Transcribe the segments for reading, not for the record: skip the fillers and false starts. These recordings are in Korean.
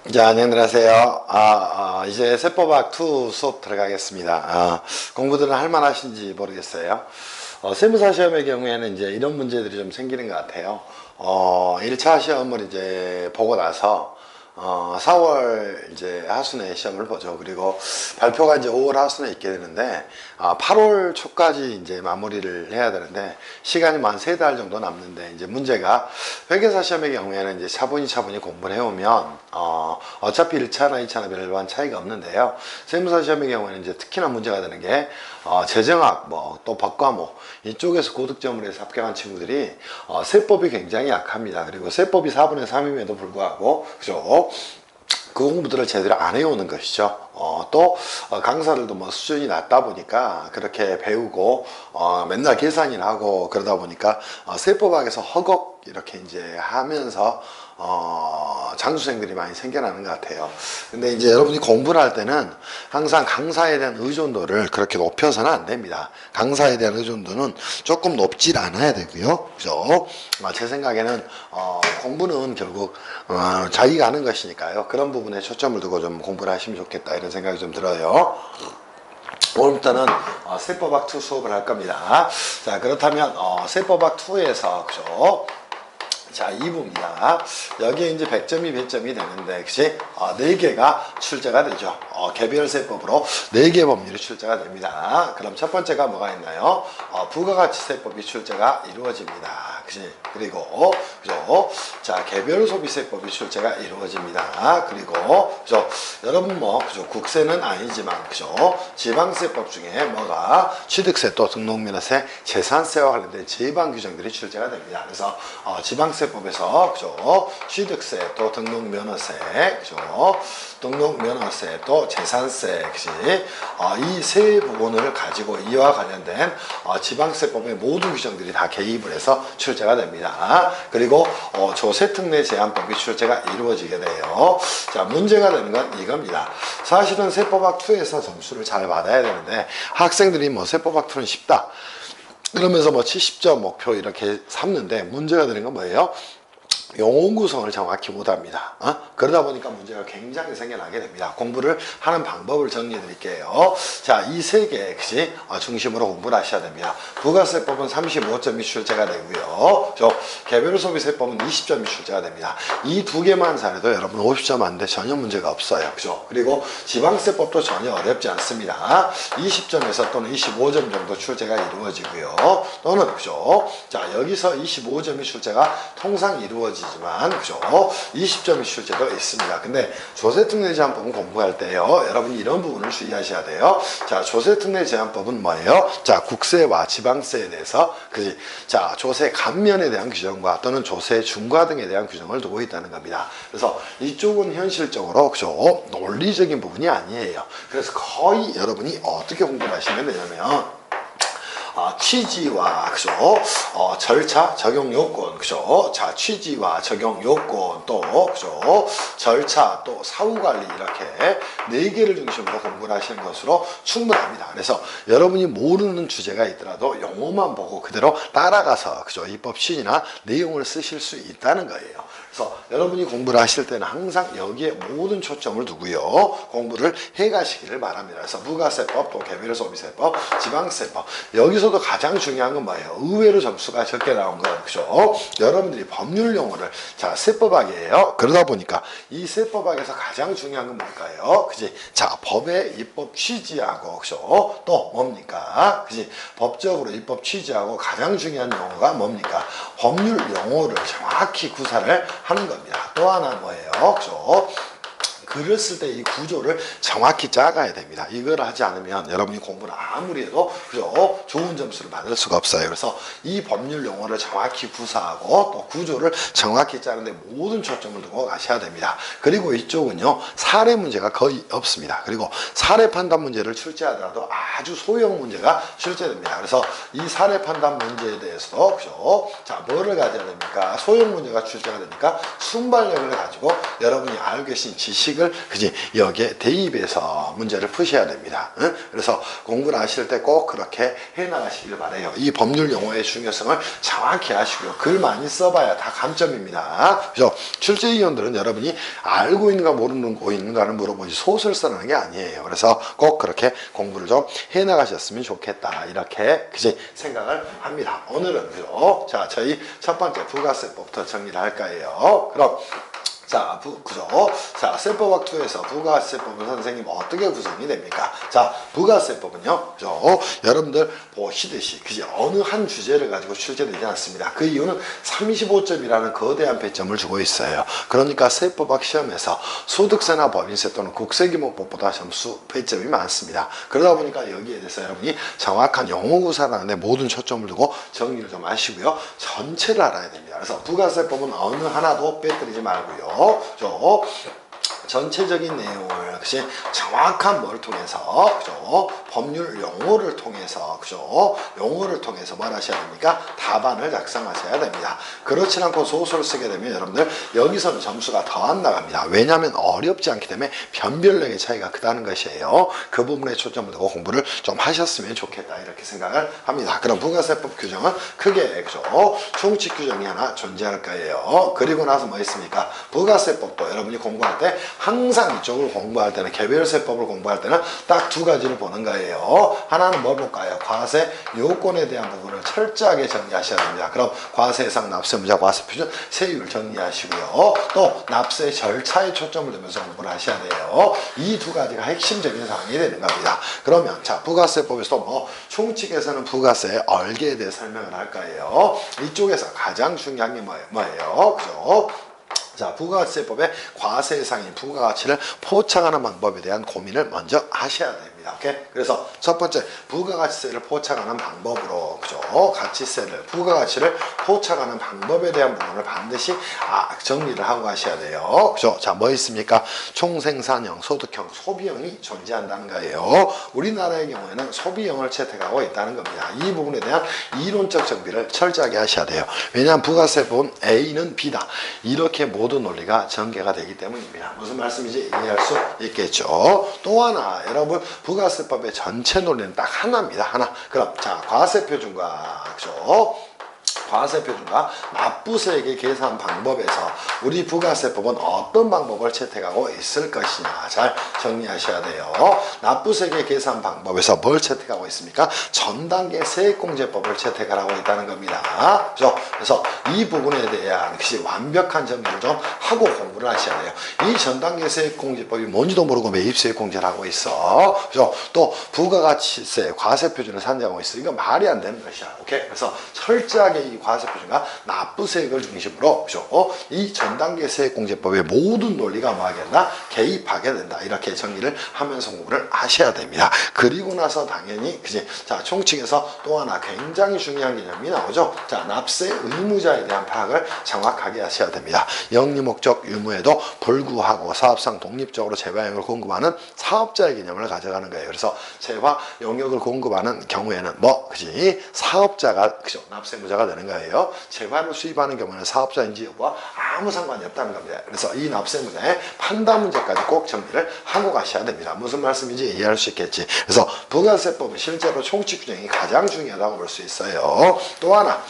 자, 안녕하세요. 이제 세법학 2 수업 들어가겠습니다. 공부들은 할 만하신지 모르겠어요. 세무사 시험의 경우에는 이제 이런 문제들이 좀 생기는 것 같아요. 1차 시험을 이제 보고 나서 4월 이제 하순에 시험을 보죠. 그리고 발표가 이제 5월 하순에 있게 되는데 8월 초까지 이제 마무리를 해야 되는데 시간이 만 3달 정도 남는데 이제 문제가 회계사 시험의 경우에는 이제 차분히 공부를 해오면 어차피 1차나 2차나 별반 차이가 없는데요. 세무사 시험의 경우에는 이제 특히나 문제가 되는 게 재정학 뭐 또 법과목 이쪽에서 고득점을 해서 합격한 친구들이 세법이 굉장히 약합니다. 그리고 세법이 4분의 3임에도 불구하고 그죠? 그 공부들을 제대로 안 해오는 것이죠. 또 강사들도 뭐 수준이 낮다 보니까 그렇게 배우고 맨날 계산이나 하고 그러다 보니까 세법학에서 허걱 이렇게 이제 하면서 장수생들이 많이 생겨나는 것 같아요. 근데 이제 여러분이 공부를 할 때는 항상 강사에 대한 의존도를 그렇게 높여서는 안 됩니다. 강사에 대한 의존도는 조금 높질 않아야 되고요. 그죠? 제 생각에는 공부는 결국 자기가 하는 것이니까요. 그런 부분에 초점을 두고 좀 공부를 하시면 좋겠다 이런 생각이 좀 들어요. 오늘부터는 세법학 2 수업을 할 겁니다. 자, 그렇다면 세법학 2에서 그죠? 자, 2부입니다. 여기에 이제 100점이 100점이 되는데, 그치? 4개가 출제가 되죠. 개별세법으로 4개 법률이 출제가 됩니다. 그럼 첫 번째가 뭐가 있나요? 부가가치세법이 출제가 이루어집니다. 그치? 그리고, 그죠? 자, 개별소비세법이 출제가 이루어집니다. 그리고, 그죠? 여러분 뭐, 그죠? 국세는 아니지만, 그죠? 지방세법 중에 뭐가 취득세 또 등록면허세, 재산세와 관련된 제방 규정들이 출제가 됩니다. 그래서, 지방세법에서 그죠? 취득세 또 등록면허세 그죠? 등록면허세 또 재산세 그지? 이 세 부분을 가지고 이와 관련된 지방세법의 모든 규정들이 다 개입을 해서 출제가 됩니다. 그리고 조세특례 제한법이 출제가 이루어지게 돼요. 자, 문제가 되는 건 이겁니다. 사실은 세법학 2에서 점수를 잘 받아야 되는데 학생들이 뭐 세법학 2는 쉽다 그러면서 뭐 70점 목표 이렇게 삼는데 문제가 되는 건 뭐예요? 용어 구성을 정확히 못합니다. 그러다 보니까 문제가 굉장히 생겨나게 됩니다. 공부를 하는 방법을 정리해 드릴게요. 자, 이 세 개 그치? 중심으로 공부를 하셔야 됩니다. 부가세법은 35점이 출제가 되고요. 개별소비세법은 20점이 출제가 됩니다. 이 두 개만 잘해도 여러분 50점 안 돼 전혀 문제가 없어요. 그죠? 그리고 지방세법도 전혀 어렵지 않습니다. 20점에서 또는 25점 정도 출제가 이루어지고요. 또는 그죠? 자, 여기서 25점이 출제가 통상 이루어지지만 그죠? 20점이 출제도 있습니다. 근데 조세특례 제한법은 공부할 때요. 여러분이 이런 부분을 주의하셔야 돼요. 자, 조세특례 제한법은 뭐예요? 자, 국세와 지방세에 대해서 그지? 자, 조세 감면에 대한 규정과 또는 조세 중과 등에 대한 규정을 두고 있다는 겁니다. 그래서 이쪽은 현실적으로 그죠? 논리적인 부분이 아니에요. 그래서 거의 여러분이 어떻게 공부를 하시면 되냐면 취지와 그죠? 절차, 적용 요건 그죠? 자, 취지와 적용 요건 또 그죠? 절차 또 사후 관리 이렇게 4개를 중심으로 공부를 하시는 것으로 충분합니다. 그래서 여러분이 모르는 주제가 있더라도 용어만 보고 그대로 따라가서 그죠? 입법 취지나 내용을 쓰실 수 있다는 거예요. 그래서 여러분이 공부를 하실 때는 항상 여기에 모든 초점을 두고요. 공부를 해가시기를 바랍니다. 그래서 부가세법, 또 개별소비세법, 지방세법. 여기서도 가장 중요한 건 뭐예요? 의외로 점수가 적게 나온 건 그죠? 여러분들이 법률 용어를 자, 세법학이에요. 그러다 보니까 이 세법학에서 가장 중요한 건 뭘까요? 그지? 자, 법의 입법 취지하고 그죠? 또 뭡니까? 그지? 법적으로 입법 취지하고 가장 중요한 용어가 뭡니까? 법률 용어를 정확히 구사를 하는 겁니다. 또 하나 뭐예요? 그죠? 글을 쓸 때 이 구조를 정확히 짜가야 됩니다. 이걸 하지 않으면 여러분이 공부를 아무리 해도 그죠? 좋은 점수를 받을 수가 없어요. 그래서 이 법률 용어를 정확히 구사하고 또 구조를 정확히 짜는데 모든 초점을 두고 가셔야 됩니다. 그리고 이쪽은요. 사례 문제가 거의 없습니다. 그리고 사례 판단 문제를 출제하더라도 아주 소형 문제가 출제됩니다. 그래서 이 사례 판단 문제에 대해서도 그죠? 자, 뭐를 가져야 됩니까? 소형 문제가 출제가 되니까 순발력을 가지고 여러분이 알고 계신 지식을 방식을 그지 여기에 대입해서 문제를 푸셔야 됩니다. 응? 그래서 공부를 하실 때 꼭 그렇게 해나가시길 바래요. 이 법률 용어의 중요성을 정확히 아시고요. 글 많이 써봐야 다 감점입니다. 그래서 출제위원들은 여러분이 알고 있는가 모르고 있는가를 물어보지 소설 쓰는 게 아니에요. 그래서 꼭 그렇게 공부를 좀 해나가셨으면 좋겠다 이렇게 그지 생각을 합니다. 오늘은 그죠? 자, 저희 첫 번째 부가세법부터 정리를 할 거예요. 그럼 자, 그죠? 자, 세법학 2에서 부가세법은 선생님 어떻게 구성이 됩니까? 자, 부가세법은요, 그죠? 여러분들 보시듯이, 그지? 어느 한 주제를 가지고 출제되지 않습니다. 그 이유는 35점이라는 거대한 배점을 주고 있어요. 그러니까 세법학 시험에서 소득세나 법인세 또는 국세기본법보다 점수 배점이 많습니다. 그러다 보니까 여기에 대해서 여러분이 정확한 용어 구사를 하는데 모든 초점을 두고 정리를 좀 하시고요. 전체를 알아야 됩니다. 그래서 부가세법은 어느 하나도 빼뜨리지 말고요. 전체적인 내용을 그치 정확한 뭘 통해서 그죠 법률 용어를 통해서 그죠 용어를 통해서 뭘 하셔야 됩니까? 답안을 작성하셔야 됩니다. 그렇지 않고 소설을 쓰게 되면 여러분들 여기서는 점수가 더 안 나갑니다. 왜냐하면 어렵지 않기 때문에 변별력의 차이가 크다는 것이에요. 그 부분에 초점을 두고 공부를 좀 하셨으면 좋겠다 이렇게 생각을 합니다. 그럼 부가세법 규정은 크게 그죠 총칙 규정이 하나 존재할 거예요. 그리고 나서 뭐 있습니까? 부가세법도 여러분이 공부할 때 항상 이쪽을 공부할 때는 개별세법을 공부할 때는 딱 두 가지를 보는 거예요. 하나는 뭘 볼까요? 과세 요건에 대한 부분을 철저하게 정리하셔야 됩니다. 그럼 과세상 납세무자 과세표준 세율 정리하시고요. 또 납세 절차에 초점을 두면서 공부를 하셔야 돼요. 이 두 가지가 핵심적인 사항이 되는 겁니다. 그러면 자 부가세법에서도 뭐 총칙에서는 부가세 얼개에 대해 설명을 할 거예요. 이쪽에서 가장 중요한 게 뭐예요? 그죠? 자, 부가세법의 과세상인 부가가치를 포착하는 방법에 대한 고민을 먼저 하셔야 됩니다. 오케이? 그래서 첫 번째 부가가치세를 포착하는 방법으로 그죠? 가치세를 부가가치를 포착하는 방법에 대한 부분을 반드시 정리를 하고 가셔야 돼요. 그죠? 자, 뭐 있습니까? 총생산형, 소득형, 소비형이 존재한다는 거예요. 우리나라의 경우에는 소비형을 채택하고 있다는 겁니다. 이 부분에 대한 이론적 정비를 철저하게 하셔야 돼요. 왜냐하면 부가세법은 A는 B다. 이렇게 모든 논리가 전개가 되기 때문입니다. 무슨 말씀인지 이해할 수 있겠죠. 또 하나 여러분 부가세법의 전체 논리는 딱 하나입니다. 하나. 그럼 자 과세표준과 그죠? 과세표준과 납부세액의 계산 방법에서 우리 부가세법은 어떤 방법을 채택하고 있을 것이냐 잘 정리하셔야 돼요. 납부세액의 계산 방법에서 뭘 채택하고 있습니까? 전단계 세액공제법을 채택을 하고 있다는 겁니다. 그죠? 그래서 이 부분에 대한 완벽한 정리를 좀 하고 공부를 하셔야 돼요. 이 전단계 세액공제법이 뭔지도 모르고 매입세액공제를 하고 있어. 그죠? 또 부가가치세 과세표준을 산정하고 있어. 이거 말이 안 되는 것이야. 오케이? 그래서 철저하게 이 과세표준과 납부세액을 중심으로 그죠? 이 전단계 세액공제법의 모든 논리가 뭐 하겠나? 개입하게 된다. 이렇게 정리를 하면서 공부를 하셔야 됩니다. 그리고 나서 당연히 그지? 자, 총칙에서 또 하나 굉장히 중요한 개념이 나오죠. 자, 납세 의무자에 대한 파악을 정확하게 하셔야 됩니다. 영리목적 유무에도 불구하고 사업상 독립적으로 재화용을 공급하는 사업자의 개념을 가져가는 거예요. 그래서 재화 용역을 공급하는 경우에는 뭐 그지? 사업자가 그죠? 납세무자가 되는 거예요. 재화를 수입하는 경우는 사업자인지 여부와 아무 상관이 없다는 겁니다. 그래서 이 납세문제의 판단 문제까지 꼭 정리를 하고 가셔야 됩니다. 무슨 말씀인지 이해할 수 있겠지. 그래서 부가세법은 실제로 총칙 규정이 가장 중요하다고 볼 수 있어요. 또 하나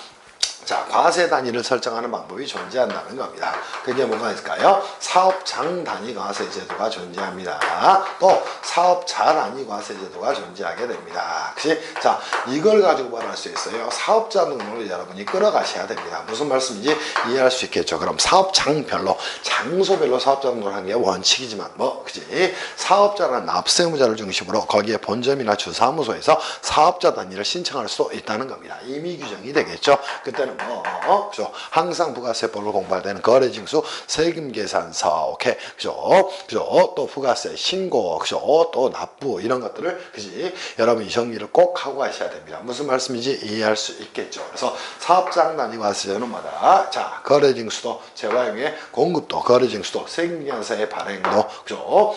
자, 과세 단위를 설정하는 방법이 존재한다는 겁니다. 그게 뭐가 있을까요? 사업장 단위 과세 제도가 존재합니다. 또 사업자 단위 과세 제도가 존재하게 됩니다. 그치? 자, 이걸 가지고 말할 수 있어요. 사업자 등록을 여러분이 끌어가셔야 됩니다. 무슨 말씀인지 이해할 수 있겠죠. 그럼 사업장별로, 장소별로 사업자 등록을 하는 게 원칙이지만 뭐, 그치? 사업자란 납세무자를 중심으로 거기에 본점이나 주사무소에서 사업자 단위를 신청할 수도 있다는 겁니다. 임의 규정이 되겠죠. 그때는 그죠? 항상 부가세법을 공부할 때는 거래징수, 세금계산서, 오케이, 그죠? 그죠? 또 부가세 신고, 그죠? 또 납부 이런 것들을 그지? 여러분이 정리를 꼭 하고 가셔야 됩니다. 무슨 말씀인지 이해할 수 있겠죠. 그래서 사업장 단위 과세제는 뭐다? 자, 거래징수도 재화용의 공급도, 거래징수도, 세금계산서의 발행도, 그죠?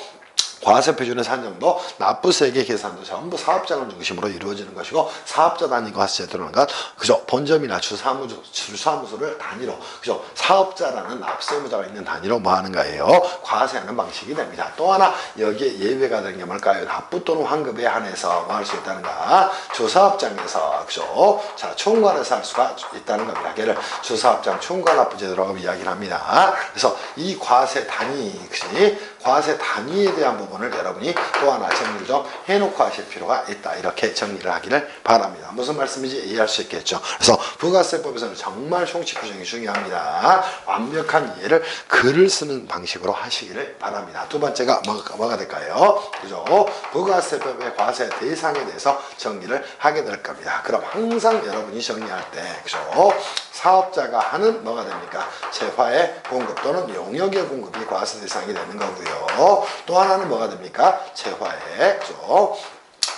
과세 표준의 산정도 납부세액의 계산도 전부 사업장을 중심으로 이루어지는 것이고 사업자 단위 과세제 들어오는 것 그죠 본점이나 주사무소를 단위로 그죠 사업자라는 납세무자가 있는 단위로 뭐 하는 거예요 과세하는 방식이 됩니다. 또 하나 여기에 예외가 되는 게 뭘까요? 납부 또는 환급에 한해서 뭐 할 수 있다는가 주사업장에서 그죠 자 총괄해서 할 수가 있다는 겁니다. 걔를 주사업장 총괄납부제도라고 이야기를 합니다. 그래서 이 과세 단위 그지 과세 단위에 대한 부분을 여러분이 또 하나 정리를 좀 해놓고 하실 필요가 있다. 이렇게 정리를 하기를 바랍니다. 무슨 말씀인지 이해할 수 있겠죠. 그래서 부가세법에서는 정말 총칙 규정이 중요합니다. 완벽한 이해를 글을 쓰는 방식으로 하시기를 바랍니다. 두 번째가 뭐가 될까요? 그죠? 부가세법의 과세 대상에 대해서 정리를 하게 될 겁니다. 그럼 항상 여러분이 정리할 때 그죠? 사업자가 하는 뭐가 됩니까? 재화의 공급 또는 용역의 공급이 과세 대상이 되는 거고요. 또 하나는 뭐가 됩니까? 재화의 그죠?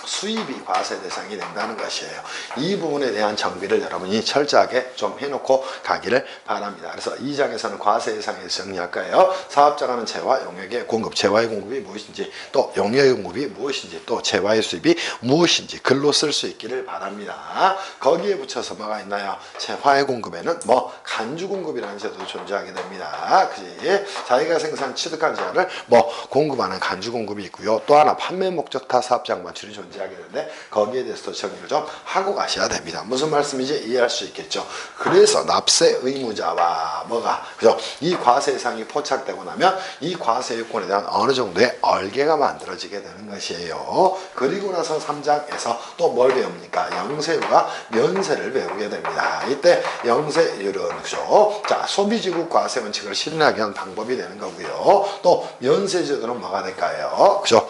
수입이 과세 대상이 된다는 것이에요. 이 부분에 대한 정비를 여러분이 철저하게 좀 해놓고 가기를 바랍니다. 그래서 이 장에서는 과세 대상에서 정리할까요? 사업자가 하는 재화, 용역의 공급, 재화의 공급이 무엇인지 또 용역의 공급이 무엇인지 또 재화의 수입이 무엇인지 글로 쓸 수 있기를 바랍니다. 거기에 붙여서 뭐가 있나요? 재화의 공급에는 뭐 간주 공급이라는 제도도 존재하게 됩니다. 그지? 자기가 생산 취득한 재화를 뭐 공급하는 간주 공급이 있고요. 또 하나 판매 목적타 사업장 맞출이 존재하게 되는데 거기에 대해서도 정리를 좀 하고 가셔야 됩니다. 무슨 말씀인지 이해할 수 있겠죠. 그래서 납세 의무자와 뭐가 그죠? 이 과세 대상이 포착되고 나면 이 과세 요건에 대한 어느 정도의 얼개가 만들어지게 되는 것이에요. 그리고 나서 3장에서 또 뭘 배웁니까? 영세율과 면세를 배우게 됩니다. 이때 영세율은 그죠? 자, 소비지국 과세 원칙을 실현하게 하는 방법이 되는 거고요. 또 면세제도는 뭐가 될까요? 그죠?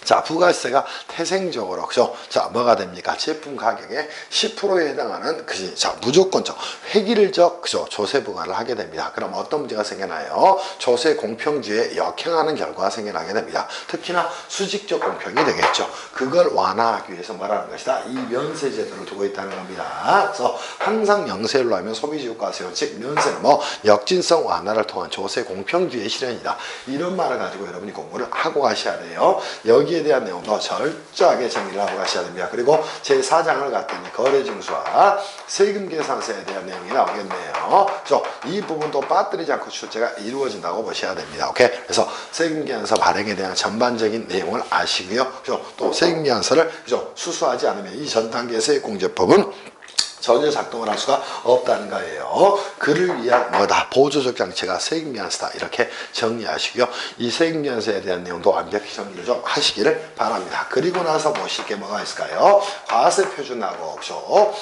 자, 부가세가 태생적으로 그죠? 자, 뭐가 됩니까? 제품 가격의 10%에 해당하는 그지? 자, 무조건적 획일적 그죠? 조세 부과를 하게 됩니다. 그럼 어떤 문제가 생겨나요? 조세 공평주의에 역행하는 결과가 생겨나게 됩니다. 특히나 수직적 공평이 되겠죠. 그걸 완화하기 위해서 뭐라는 것이다? 이 면세 제도를 두고 있다는 겁니다. 그래서 항상 영세율로 하면 소비지국과세 원칙, 면세는 뭐 역진성 완화를 통한 조세 공평주의의 실현이다. 이런 말을 가지고 여러분이 공부를 하고 가셔야 돼요. 여기에 대한 내용도 철저하게 정리를 하고 가셔야 됩니다. 그리고 제4장을 갔더니 거래징수와 세금계산서에 대한 내용이 나오겠네요. 그래서 이 부분도 빠뜨리지 않고 출제가 이루어진다고 보셔야 됩니다. 오케이? 그래서 세금계산서 발행에 대한 전반적인 내용을 아시고요. 그래서 또 세금계산서를 그죠? 수수하지 않으면 이 전 단계 세액공제법은 전혀 작동을 할 수가 없다는 거예요. 그를 위한 뭐다? 보조적 장치가 세금계산서다. 이렇게 정리하시고요. 이 세금계산서에 대한 내용도 완벽히 정리를 좀 하시기를 바랍니다. 그리고 나서 보실 게 뭐가 있을까요? 과세표준하고 그죠?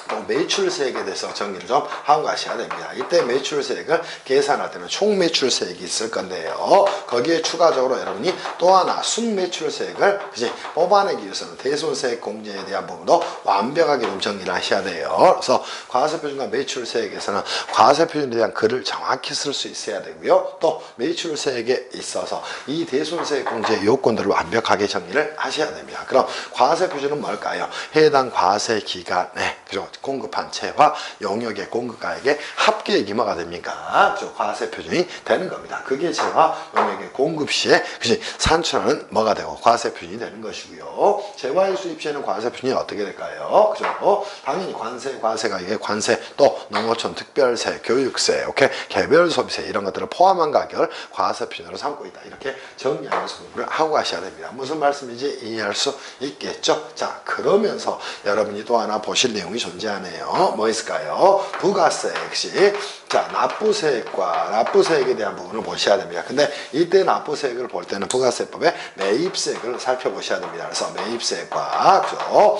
또 매출세액에 대해서 정리를 좀 하고 가셔야 됩니다. 이때 매출세액을 계산할 때는 총매출세액이 있을 건데요. 거기에 추가적으로 여러분이 또 하나 순매출세액을 그지 뽑아내기 위해서는 대손세액 공제에 대한 부분도 완벽하게 좀 정리를 하셔야 돼요. 그래서 과세표준과 매출세액에서는 과세표준에 대한 글을 정확히 쓸 수 있어야 되고요. 또 매출세액에 있어서 이 대손세액 공제 요건들을 완벽하게 정리를 하셔야 됩니다. 그럼 과세표준은 뭘까요? 해당 과세기간에 그죠? 공급한 채와 용역의 공급가액의 합계액이 뭐가 됩니까? 과세 표준이 되는 겁니다. 그게 채와 용역의 공급 시에 그치 산출하는 뭐가 되고 과세 표준이 되는 것이고요. 재화의 수입 시에는 과세 표준이 어떻게 될까요? 그죠? 당연히 관세, 과세가액의 관세, 또 농어촌 특별세, 교육세, 오케이 개별 소비세 이런 것들을 포함한 가격을 과세 표준으로 삼고 있다. 이렇게 정리하면서 공부를 하고 가셔야 됩니다. 무슨 말씀인지 이해할 수 있겠죠? 자, 그러면서 여러분이 또 하나 보실 내용이 존재하네요. 뭐 있을까요? 부가세 역시 자 납부세액과 납부세액에 대한 부분을 보셔야 됩니다. 근데 이때 납부세액을 볼 때는 부가세법의 매입세액을 살펴보셔야 됩니다. 그래서 매입세액과 그죠?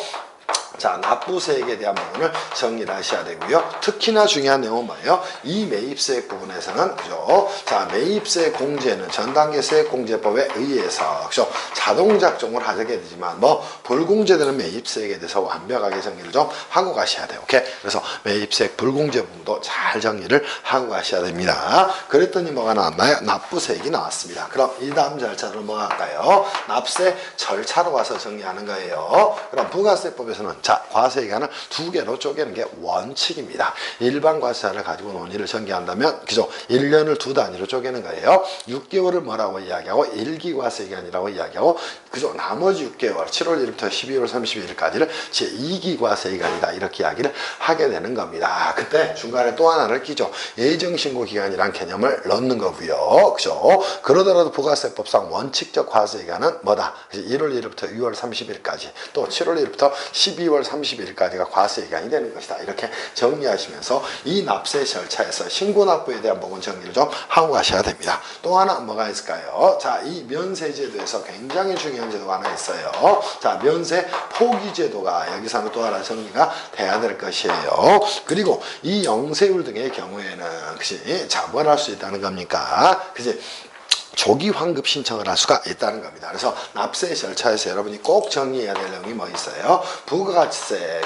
자, 납부세액에 대한 부분을 정리를 하셔야 되고요. 특히나 중요한 내용은 뭐예요? 이 매입세액 부분에서는 그죠? 자, 매입세 공제는 전단계 세액공제법에 의해서 그죠? 자동 작동을 하게 되지만 뭐 불공제되는 매입세액에 대해서 완벽하게 정리를 좀 하고 가셔야 돼요. 오케이? 그래서 매입세액 불공제 부분도 잘 정리를 하고 가셔야 됩니다. 그랬더니 뭐가 나왔나요? 납부세액이 나왔습니다. 그럼 이 다음 절차를 뭐 할까요? 납세 절차로 와서 정리하는 거예요. 그럼 부가세법에서는 자, 과세기간을 두 개로 쪼개는 게 원칙입니다. 일반 과세사를 가지고 논의를 전개한다면 그죠? 1년을 두 단위로 쪼개는 거예요. 6개월을 뭐라고 이야기하고 1기 과세기간이라고 이야기하고 그죠? 나머지 6개월 7월 1일부터 12월 31일까지를 제2기 과세기간이다 이렇게 이야기를 하게 되는 겁니다. 그때 중간에 또 하나를 끼죠. 예정신고 기간이란 개념을 넣는 거고요. 그죠? 그러더라도 부가세법상 원칙적 과세기간은 뭐다? 1월 1일부터 6월 30일까지 또 7월 1일부터 12월 30일까지가 과세기간이 되는 것이다. 이렇게 정리하시면서 이 납세 절차에서 신고납부에 대한 부분 정리를 좀 하고 가셔야 됩니다. 또 하나 뭐가 있을까요? 자, 이 면세제도에서 굉장히 중요한 제도가 하나 있어요. 자, 면세 포기제도가 여기서는 또 하나 정리가 돼야 될 것이에요. 그리고 이 영세율 등의 경우에는 그치 자부할 수 있다는 겁니까? 그치 조기 환급 신청을 할 수가 있다는 겁니다. 그래서 납세 절차에서 여러분이 꼭 정리해야 될 내용이 뭐 있어요? 부가가치세,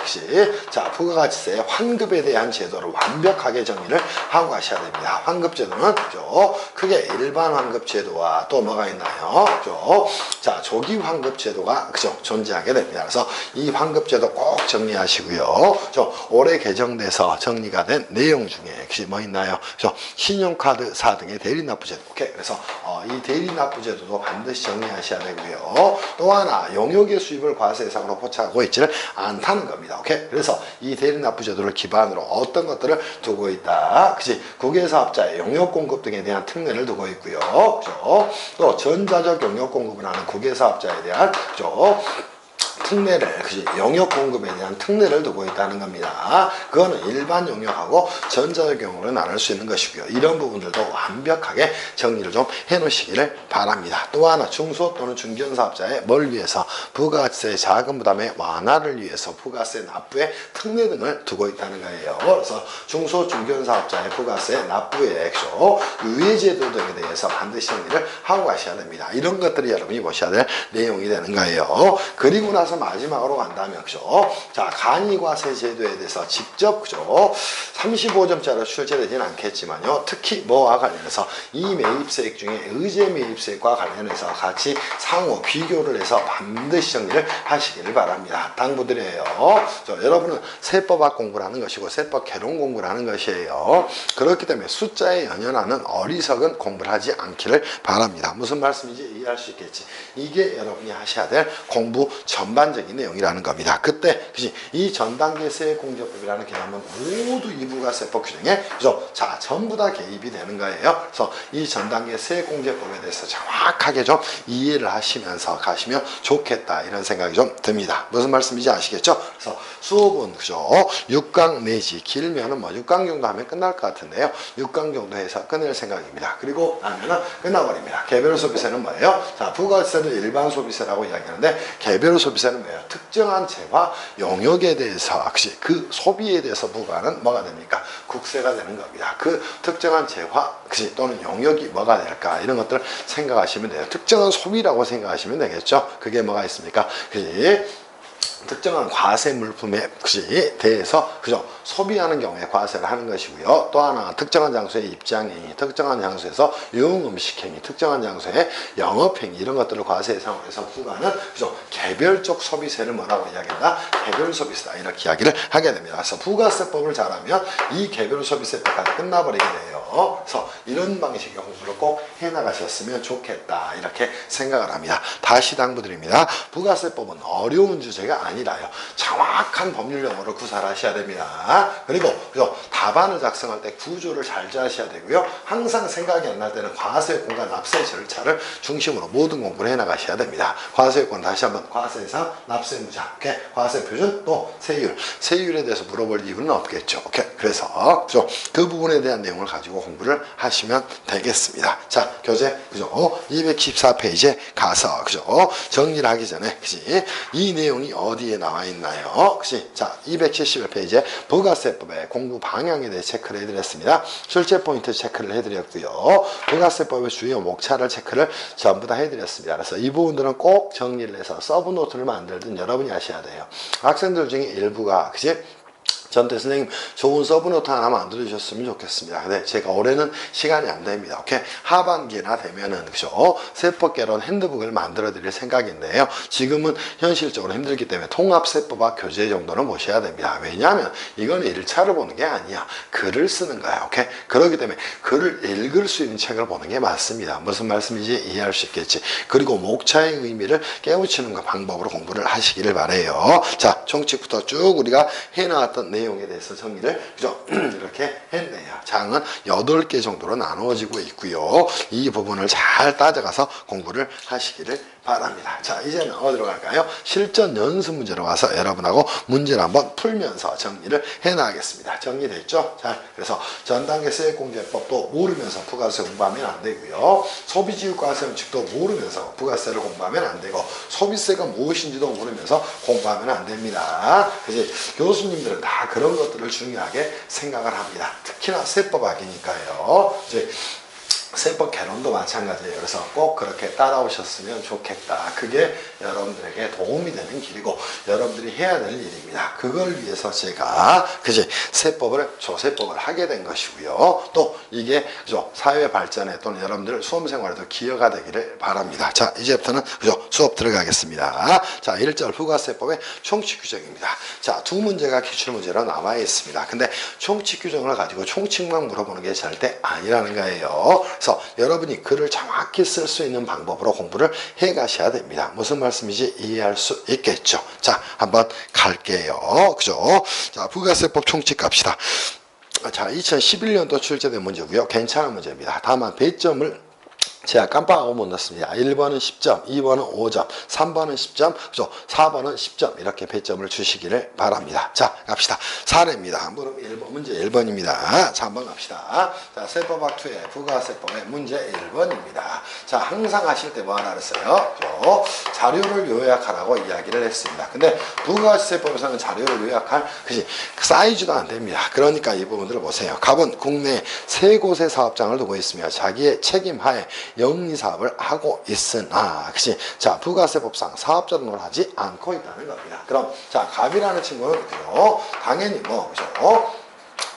자, 부가가치세 환급에 대한 제도를 완벽하게 정리를 하고 가셔야 됩니다. 환급제도는 그죠? 크게 일반 환급제도와 또 뭐가 있나요? 그죠? 자, 조기 환급제도가 그죠? 존재하게 됩니다. 그래서 이 환급제도 꼭 정리하시고요. 저 올해 개정돼서 정리가 된 내용 중에 혹시 뭐 있나요? 그죠? 신용카드사 등의 대리납부제도. 오케이. 그래서 이 대리납부제도도 반드시 정리하셔야 되고요. 또 하나 용역의 수입을 과세 대상으로 포착하고 있지를 않다는 겁니다. 오케이? 그래서 이 대리납부제도를 기반으로 어떤 것들을 두고 있다. 그치? 국외사업자의 용역 공급 등에 대한 특례를 두고 있고요. 그죠? 또 전자적 용역 공급을 하는 국외사업자에 대한 그죠? 특례를, 그치? 용역 공급에 대한 특례를 두고 있다는 겁니다. 그거는 일반 용역하고 전자적 용역으로 나눌 수 있는 것이고요. 이런 부분들도 완벽하게 정리를 좀 해놓으시기를 바랍니다. 또 하나 중소 또는 중견 사업자의 뭘 위해서 부가세 자금 부담의 완화를 위해서 부가세 납부의 특례 등을 두고 있다는 거예요. 그래서 중소 중견 사업자의 부가세 납부의 유예제도 등에 대해서 반드시 정리를 하고 가셔야 됩니다. 이런 것들이 여러분이 보셔야 될 내용이 되는 거예요. 그리고 나서 마지막으로 간다면 그죠? 자, 간이과세 제도에 대해서 직접 그죠? 35점짜리 출제되지는 않겠지만요. 특히 뭐와 관련해서 이 매입세액 중에 의제 매입세액과 관련해서 같이 상호 비교를 해서 반드시 정리를 하시기를 바랍니다. 당부드려요. 여러분은 세법학 공부를 하는 것이고 세법 개론 공부를 하는 것이에요. 그렇기 때문에 숫자에 연연하는 어리석은 공부를 하지 않기를 바랍니다. 무슨 말씀인지 이해할 수 있겠지. 이게 여러분이 하셔야 될 공부 전반적인 내용이라는 겁니다. 그때 그치? 이 전단계 세액공제법이라는 개념은 모두 이 부가세법 규정에 그죠? 자, 전부 다 개입이 되는 거예요. 그래서 이 전단계 세액공제법에 대해서 정확하게 좀 이해를 하시면서 가시면 좋겠다 이런 생각이 좀 듭니다. 무슨 말씀인지 아시겠죠? 그래서 수업은 그죠? 6강 내지 길면은 뭐 6강 정도 하면 끝날 것 같은데요. 6강 정도 해서 끝낼 생각입니다. 그리고 나면은 끝나버립니다. 개별 소비세는 뭐예요? 자, 부가세는 일반 소비세라고 이야기하는데 개별 소비세는 뭐예요? 특정한 재화 용역에 대해서 그 소비에 대해서 부과하는 뭐가 됩니까? 국세가 되는 겁니다. 그 특정한 재화 또는 용역이 뭐가 될까? 이런 것들을 생각하시면 돼요. 특정한 소비라고 생각하시면 되겠죠? 그게 뭐가 있습니까? 특정한 과세 물품에 대해서 그죠 소비하는 경우에 과세를 하는 것이고요. 또 하나 특정한 장소의 입장행위, 특정한 장소에서 유흥음식행위, 특정한 장소의 영업행위 이런 것들을 과세 대상으로 해서 부과하는 그죠 개별적 소비세를 뭐라고 이야기한다? 개별 소비세다 이렇게 이야기를 하게 됩니다. 그래서 부가세법을 잘하면 이 개별 소비세 때까지 끝나버리게 돼요. 그래서 이런 방식의 공부를 꼭 해나가셨으면 좋겠다 이렇게 생각을 합니다. 다시 당부드립니다. 부가세법은 어려운 주제가 아니라요. 정확한 법률 용어로 구사를 하셔야 됩니다. 그리고 답안을 작성할 때 구조를 잘 짜셔야 되고요. 항상 생각이 안 날 때는 과세요건과 납세 절차를 중심으로 모든 공부를 해나가셔야 됩니다. 과세요건 다시 한번 과세상, 납세무자, 오케이? 과세표준, 또 세율. 세율에 대해서 물어볼 이유는 없겠죠. 오케이? 그래서 그 부분에 대한 내용을 가지고 공부를 하시면 되겠습니다. 자, 교재 214페이지에 가서 정리를 하기 전에 이 내용이 어디에 나와 있나요? 자, 271페이지에 부가세법의 공부 방향에 대해 체크를 해드렸습니다. 출제 포인트 체크를 해드렸고요. 부가세법의 주요 목차를 체크를 전부 다 해드렸습니다. 그래서 이 부분들은 꼭 정리를 해서 서브노트를 만들든 여러분이 하셔야 돼요. 학생들 중에 일부가 저한테 선생님 좋은 서브노트 하나 만들어 주셨으면 좋겠습니다. 근데 제가 올해는 시간이 안 됩니다. 오케이? 하반기나 되면은 그죠? 세법 개론 핸드북을 만들어 드릴 생각인데요. 지금은 현실적으로 힘들기 때문에 통합 세법학 교재 정도는 보셔야 됩니다. 왜냐하면 이거는 1차로 보는 게 아니야. 글을 쓰는 거야. 오케이? 그렇기 때문에 글을 읽을 수 있는 책을 보는 게 맞습니다. 무슨 말씀인지 이해할 수 있겠지. 그리고 목차의 의미를 깨우치는 방법으로 공부를 하시기를 바래요. 자, 총칙부터 쭉 우리가 해나왔던 내용에 대해서 정리를 그죠? 이렇게 했네요. 장은 8개 정도로 나누어지고 있고요. 이 부분을 잘 따져가서 공부를 하시기를 바랍니다. 자, 이제는 어디로 갈까요? 실전 연습 문제로 가서 여러분하고 문제를 한번 풀면서 정리를 해나가겠습니다. 정리됐죠? 자, 그래서 전단계 세액공제법도 모르면서 부가세 공부하면 안 되고요. 소비지유가세원칙도 모르면서 부가세를 공부하면 안 되고, 소비세가 무엇인지도 모르면서 공부하면 안 됩니다. 그지? 교수님들은 다 그런 것들을 중요하게 생각을 합니다. 특히나 세법학이니까요. 이제 세법 개론도 마찬가지예요. 그래서 꼭 그렇게 따라오셨으면 좋겠다. 그게 여러분들에게 도움이 되는 길이고 여러분들이 해야 될 일입니다. 그걸 위해서 제가 그지 세법을 조세법을 하게 된 것이고요. 또 이게 그죠 사회 발전에 또는 여러분들 수험 생활에도 기여가 되기를 바랍니다. 자, 이제부터는 그죠 수업 들어가겠습니다. 자, 1절 부가세법의 총칙 규정입니다. 자, 두 문제가 기출 문제로 남아 있습니다. 근데 총칙 규정을 가지고 총칙만 물어보는 게 절대 아니라는 거예요. 그래서 여러분이 글을 정확히 쓸 수 있는 방법으로 공부를 해 가셔야 됩니다. 무슨 말씀인지 이해할 수 있겠죠. 자, 한번 갈게요. 그죠? 자, 부가세법 총칙 갑시다. 자, 2011년도 출제된 문제고요. 괜찮은 문제입니다. 다만 배점을 제가 깜빡하고 못 넣습니다. 1번은 10점, 2번은 5점, 3번은 10점, 그죠? 4번은 10점 이렇게 배점을 주시기를 바랍니다. 자, 갑시다. 사례입니다. 문제 1번입니다. 자, 한번 갑시다. 자, 세법학 2의 부가세법의 문제 1번입니다. 자, 항상 하실 때 뭐 하나 그랬어요? 그죠? 자료를 요약하라고 이야기를 했습니다. 근데 부가세법에서는 자료를 요약할 그지 사이즈도 안 됩니다. 그러니까 이 부분들을 보세요. 갑은 국내 세 곳의 사업장을 두고 있으며 자기의 책임하에 영리사업을 하고 있으나, 그치? 자, 부가세법상 사업자 등록을 하지 않고 있다는 겁니다. 그럼, 자, 갑이라는 친구는, 그죠? 당연히 뭐, 그죠?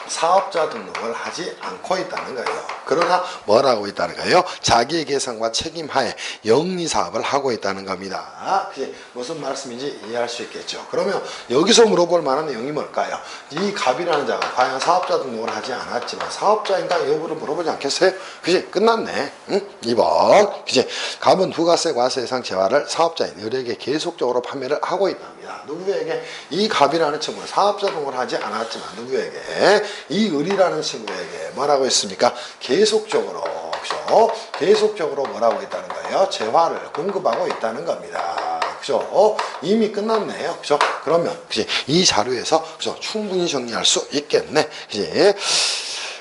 사업자 등록을 하지 않고 있다는 거예요. 그러나 뭘 하고 있다는 거예요? 자기의 계산과 책임하에 영리사업을 하고 있다는 겁니다. 그치? 무슨 말씀인지 이해할 수 있겠죠. 그러면 여기서 물어볼 만한 내용이 뭘까요? 이 갑이라는 자가 과연 사업자 등록을 하지 않았지만 사업자인가 여부를 물어보지 않겠어요? 그치? 끝났네. 응? 2번. 그치? 갑은 부가세 과세 예상 재화를 사업자인 을에게 계속적으로 판매를 하고 있답니다. 누구에게? 이 갑이라는 친구는 사업자 등록을 하지 않았지만 누구에게? 이 을이라는 친구에게 뭐라고 했습니까? 계속적으로, 그죠? 계속적으로 뭐라고 있다는 거예요? 재화를 공급하고 있다는 겁니다. 그죠? 이미 끝났네요. 그죠? 그러면, 그지? 이 자료에서, 그죠? 충분히 정리할 수 있겠네. 그지?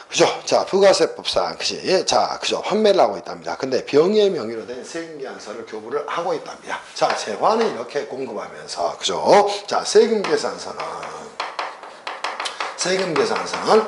그죠? 자, 부가세법상, 그지? 자, 그죠? 판매를 하고 있답니다. 근데 병의 명의로 된 세금계산서를 교부를 하고 있답니다. 자, 재화는 이렇게 공급하면서, 그죠? 자, 세금계산서는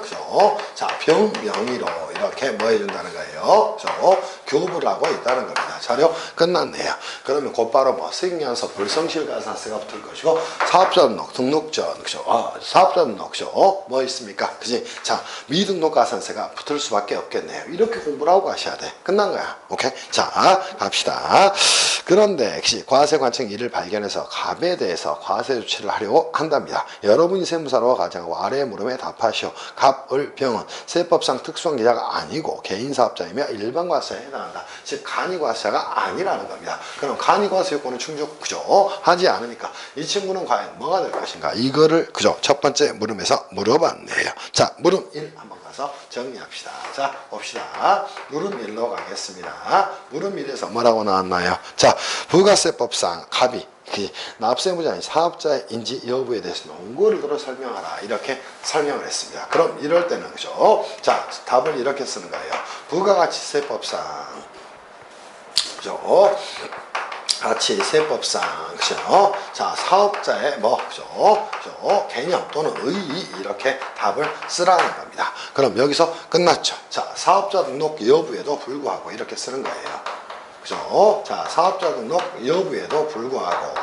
그죠? 자, 병 명의로 이렇게 뭐 해준다는 거예요? 그죠? 교부를 하고 있다는 겁니다. 자료 끝났네요. 그러면 곧바로 뭐 세금계산서 불성실가산세가 붙을 것이고 사업자 등록전, 그죠? 사업자 등록, 그죠? 뭐 있습니까? 그지? 자, 미등록가산세가 붙을 수밖에 없겠네요. 이렇게 공부를 하고 가셔야 돼. 끝난 거야. 오케이? 자, 갑시다. 그런데 과세관청 1을 발견해서 갑에 대해서 과세 조치를 하려고 한답니다. 여러분이 세무사로 가정하고 아래의 물음에 답하시오. 갑, 을, 병은 세법상 특수한 계좌가 아니고 개인사업자이며 일반과세에 해당한다. 즉 간이과세가 아니라는 겁니다. 그럼 간이과세 요건은 충족, 그죠? 하지 않으니까 이 친구는 과연 뭐가 될 것인가? 이거를 그죠? 첫 번째 물음에서 물어봤네요. 자, 물음 1 한번 가서 정리합시다. 자, 봅시다. 물음 1로 가겠습니다. 물음 1에서 뭐라고 나왔나요? 자, 부가세법상 갑이 납세무자인 사업자인지 여부에 대해서 논거를 들어 설명하라. 이렇게 설명을 했습니다. 그럼 이럴 때는 그죠? 자, 답을 이렇게 쓰는 거예요. 부가가치세법상 그죠? 가치세법상 그죠? 자, 사업자의 뭐 그죠? 개념 또는 의의 이렇게 답을 쓰라는 겁니다. 그럼 여기서 끝났죠. 자, 사업자 등록 여부에도 불구하고 이렇게 쓰는 거예요. 그죠? 자, 사업자 등록 여부에도 불구하고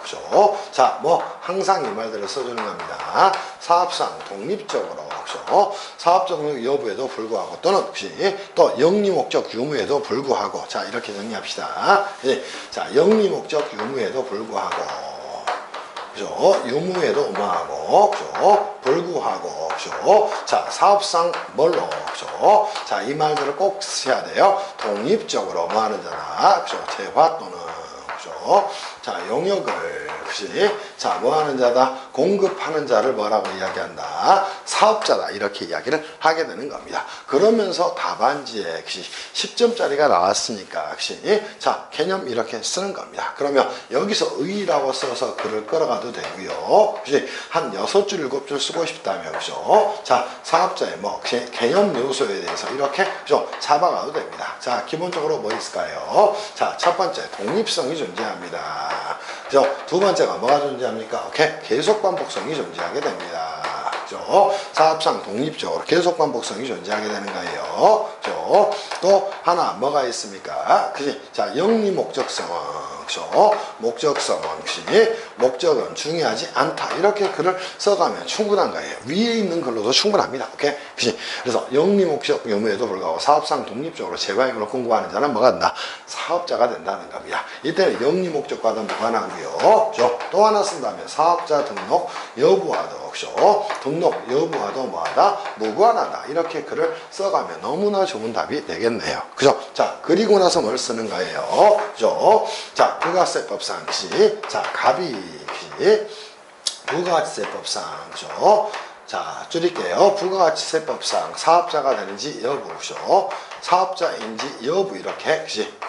그죠? 자, 뭐 항상 이 말들을 써주는 겁니다. 사업상 독립적으로, 그죠? 사업적 여부에도 불구하고 또는 혹시 또 영리 목적 유무에도 불구하고, 자 이렇게 정리합시다. 자, 영리 목적 유무에도 불구하고, 그죠? 유무에도 뭐하고, 그죠? 불구하고, 그죠? 자, 사업상 뭘로, 그죠? 자, 이 말들을 꼭 쓰셔야 돼요. 독립적으로 뭐 하는 자나, 그죠? 재화 또는, 그죠? 자, 용역을, 그지? 자, 뭐 하는 자다? 공급하는 자를 뭐라고 이야기한다? 사업자다. 이렇게 이야기를 하게 되는 겁니다. 그러면서 답안지에, 그지? 10점짜리가 나왔으니까, 그지? 자, 개념 이렇게 쓰는 겁니다. 그러면 여기서 의라고 써서 글을 끌어가도 되고요. 그지? 한 6줄, 7줄 쓰고 싶다면, 그죠? 자, 사업자의 뭐, 개념 요소에 대해서 이렇게, 그죠? 잡아가도 됩니다. 자, 기본적으로 뭐 있을까요? 자, 첫 번째, 독립성이 존재합니다. 그죠? 두 번째가 뭐가 존재합니까? 오케이? 계속 반복성이 존재하게 됩니다. 그죠? 사업상 독립적으로 계속 반복성이 존재하게 되는 거예요. 그죠? 또 하나 뭐가 있습니까? 그지? 자, 영리 목적성은, 그죠? 목적성은, 그지? 목적은 중요하지 않다. 이렇게 글을 써가면 충분한 거예요. 위에 있는 글로도 충분합니다. 오케이? 그지? 그래서 영리 목적 유무에도 불구하고 사업상 독립적으로 재과잉으로 공부하는 자는 뭐가 된다? 사업자가 된다는 겁니다. 이때는 영리 목적과도 무관하고요. 그죠? 또 하나 쓴다면 사업자 등록 여부와도, 그죠? 등록 여부와도 뭐하다? 무관하다. 이렇게 글을 써가면 너무나 좋은 답이 되겠네요. 그죠? 자, 그리고 나서 뭘 쓰는 거예요? 그죠? 자, 부가세법상, 그지? 자, 갑이, 그지? 부가세법상, 그죠? 자, 줄일게요. 부가가치세법상 사업자가 되는지 여부, 그죠? 사업자인지 여부, 이렇게, 그지?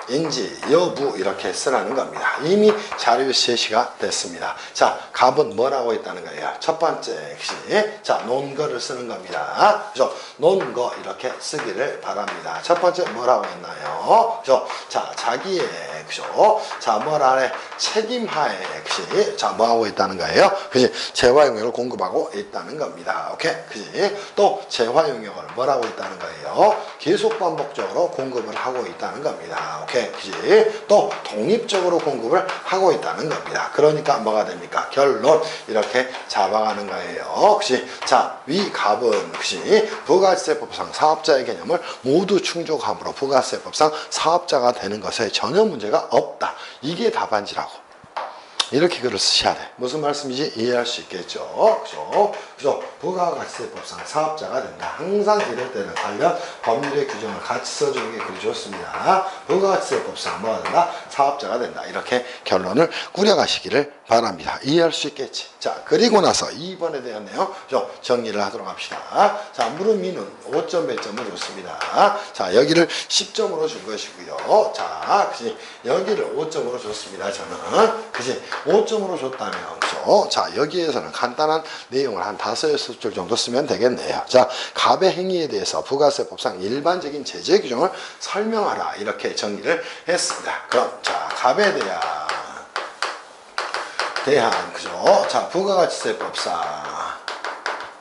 인지 여부 이렇게 쓰라는 겁니다. 이미 자료 제시가 됐습니다. 자, 갑은 뭐라고 있다는 거예요? 첫 번째, 그지? 자, 논거를 쓰는 겁니다. 그죠? 논거 이렇게 쓰기를 바랍니다. 첫 번째 뭐라고 했나요? 그죠? 자, 자기의, 그죠? 자, 뭐라래? 책임하에, 그지? 자, 뭐하고 있다는 거예요? 그지? 재화 용역을 공급하고 있다는 겁니다. 오케이? 그지? 또 재화 용역을 뭐라고 있다는 거예요? 계속 반복적으로 공급을 하고 있다는 겁니다. 오케이? 그지? 또 독립적으로 공급을 하고 있다는 겁니다. 그러니까 뭐가 됩니까? 결론 이렇게 잡아가는 거예요. 그지? 자, 위 갑은, 그지? 부가세법상 사업자의 개념을 모두 충족함으로 부가세법상 사업자가 되는 것에 전혀 문제가 없다. 이게 답안지라고. 이렇게 글을 쓰셔야 돼. 무슨 말씀인지 이해할 수 있겠죠. 그죠? 그래서 부가가치세법상 사업자가 된다. 항상 이럴 때는 관련 법률의 규정을 같이 써주는 게 그리 좋습니다. 부가가치세법상 뭐가 된다? 사업자가 된다. 이렇게 결론을 꾸려가시기를 바랍니다. 이해할 수 있겠지. 자, 그리고 나서 2번에 대한 내용 정리를 하도록 합시다. 자, 물음이는 5점 배점을 줬습니다. 자, 여기를 10점으로 준 것이고요. 자, 그지? 여기를 5점으로 줬습니다. 저는. 그지? 5점으로 줬다면, 그죠? 자, 여기에서는 간단한 내용을 한 5-6줄 정도 쓰면 되겠네요. 자, 갑의 행위에 대해서 부가세법상 일반적인 제재 규정을 설명하라. 이렇게 정리를 했습니다. 그럼, 자, 갑에 대한, 그죠? 자,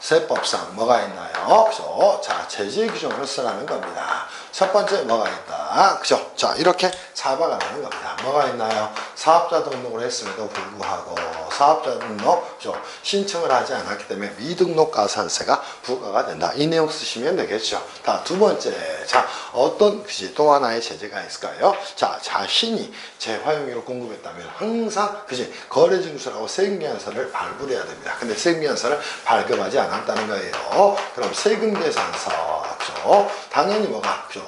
세법상 뭐가 있나요? 그죠? 자, 제재 규정을 쓰라는 겁니다. 첫 번째 뭐가 있다? 그죠? 자, 이렇게 잡아가는 겁니다. 뭐가 있나요? 사업자 등록을 했음에도 불구하고 사업자 등록, 그죠? 신청을 하지 않았기 때문에 미등록 가산세가 부과가 된다. 이 내용 쓰시면 되겠죠. 자, 두 번째. 자, 어떤, 그지? 또 하나의 제재가 있을까요? 자, 자신이 재화용으로 공급했다면 항상, 그지? 거래증서라고 세금계산서를 발부해야 됩니다. 근데 세금계산서를 발급하지 않았다는 거예요. 그럼 세금계산서, 그죠? 당연히 뭐가, 그죠?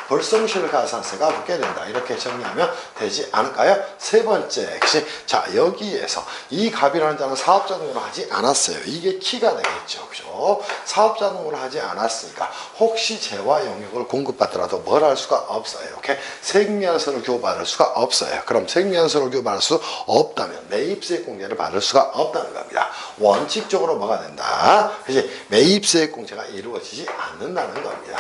벌성실 가산세가 붙게 된다. 이렇게 정리하면 되지 않을까요? 세 번째, 그치? 자, 여기에서 이 갑이라는 자는 사업자 등록을 하지 않았어요. 이게 키가 되겠죠. 그죠? 사업자 등록을 하지 않았으니까 혹시 재화 용역을 공급받더라도 뭘 할 수가 없어요. 오케이? 세금계산서를 교부받을 수가 없어요. 그럼 세금계산서를 교부받을 수 없다면 매입세액 공제를 받을 수가 없다는 겁니다. 원칙적으로 뭐가 된다? 그치? 매입세액 공제가 이루어지지 않는다는 겁니다.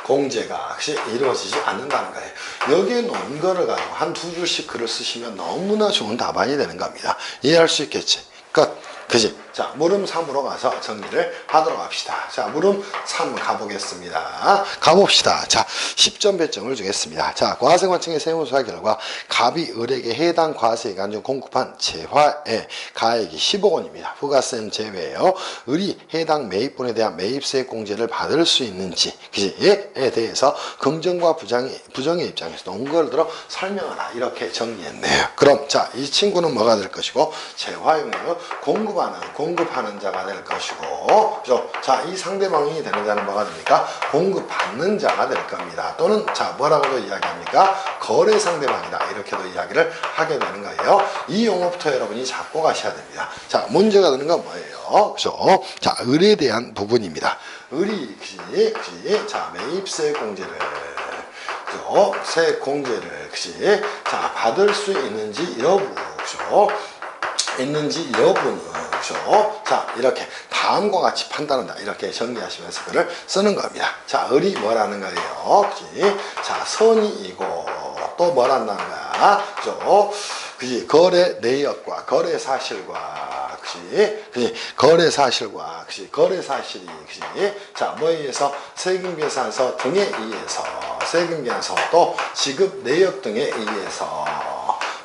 공제가 이루어지지 않는다는 거예요. 여기에 놓은 거를 가지고 한 2줄씩 글을 쓰시면 너무나 좋은 답안이 되는 겁니다. 이해할 수 있겠지? 끝. 그지? 자, 물음 3으로 가서 정리를 하도록 합시다. 자, 물음 3 가보겠습니다. 가봅시다. 자, 10점 배점을 주겠습니다. 자, 과세관청의 세무조사 결과 갑이 을에게 해당 과세에 관중 공급한 재화의 가액이 10억 원입니다. 부가세는 제외예요. 을이 해당 매입분에 대한 매입세 공제를 받을 수 있는지 에 대해서 긍정과 부정의 입장에서 논거를 들어 설명하라 이렇게 정리했네요. 그럼 자, 이 친구는 뭐가 될 것이고 재화용으로 공급하는 자가 될 것이고 그죠? 자, 이 상대방이 되는 자는 뭐가 됩니까? 공급받는 자가 될 겁니다. 또는 자, 뭐라고도 이야기합니까? 거래 상대방이다 이렇게도 이야기를 하게 되는 거예요. 이 용어부터 여러분이 잡고 가셔야 됩니다. 자, 문제가 되는 건 뭐예요? 그죠? 자, 을에 대한 부분입니다. 을이 그지? 자, 매입세 공제를 그죠? 세 공제를 그지? 자, 받을 수 있는지 여부 그죠? 있는지 여부는 그죠? 자, 이렇게 다음과 같이 판단한다 이렇게 정리하시면서 글을 쓰는 겁니다. 자, 을이 뭐라는 거예요? 그지? 자, 선이이고 또 뭐란다는 거야? 그죠? 그지? 거래 내역과 거래 사실과 그지? 거래 사실과 그지? 거래 사실이 그지? 자, 뭐에 의해서 세금 계산서 등에 의해서 세금 계산서 또 지급 내역 등에 의해서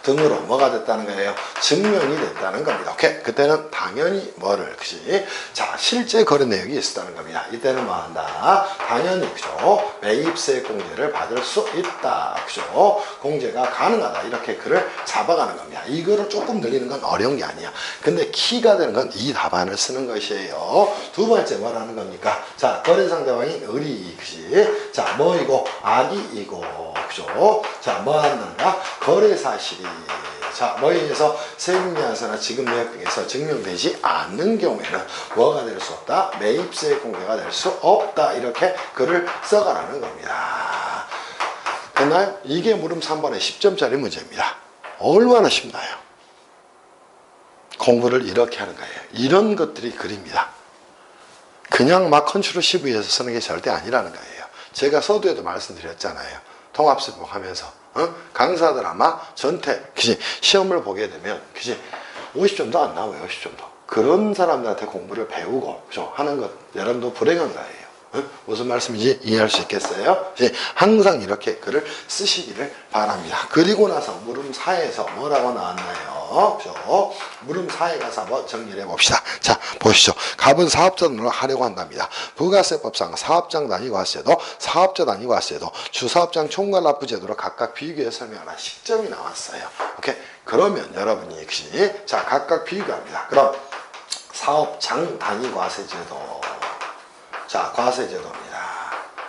등으로 뭐가 됐다는 거예요? 증명이 됐다는 겁니다. 오케이? 그때는 당연히 뭐를 그지? 자, 실제 거래 내역이 있었다는 겁니다. 이때는 뭐 한다? 당연히 그죠? 매입세 공제를 받을 수 있다. 그죠? 공제가 가능하다. 이렇게 글을 잡아가는 겁니다. 이거를 조금 늘리는 건 어려운 게 아니야. 근데 키가 되는 건 이 답안을 쓰는 것이에요. 두 번째 뭐라는 겁니까? 자, 거래 상대방이 을이 그지? 자, 뭐이고 악이이고 그죠? 자, 뭐 한다는가? 거래 사실이 자, 뭐에 의해서 세금계산서나 지급 내역 등에서 증명되지 않는 경우에는 뭐가 될 수 없다? 매입세 공제가 될 수 없다. 이렇게 글을 써가라는 겁니다. 됐나요? 이게 물음 3번의 10점짜리 문제입니다. 얼마나 쉽나요? 공부를 이렇게 하는 거예요. 이런 것들이 글입니다. 그냥 막 컨트롤 CV에서 쓰는 게 절대 아니라는 거예요. 제가 서두에도 말씀드렸잖아요. 통합수법 하면서 강사들 아마 전체 그치? 시험을 보게 되면 그치? 50점도 안 나와요. 50점도. 그런 사람들한테 공부를 배우고 그죠? 하는 것 여러분도 불행한 거예요. 무슨 말씀인지 이해할 수 있겠어요? 항상 이렇게 글을 쓰시기를 바랍니다. 그리고 나서 물음 4에서 뭐라고 나왔나요? 그죠? 물음 4에 가서 한번 정리를 해봅시다. 자, 보시죠. 갑은 사업자 등으로 하려고 한답니다. 부가세법상 사업장 단위 과세도 사업자 단위 과세도 주사업장 총괄 납부 제도로 각각 비교해 설명하라. 식점이 나왔어요. 오케이? 그러면 여러분이 역시 자, 각각 비교합니다. 그럼 사업장 단위 과세제도 자, 과세제도입니다.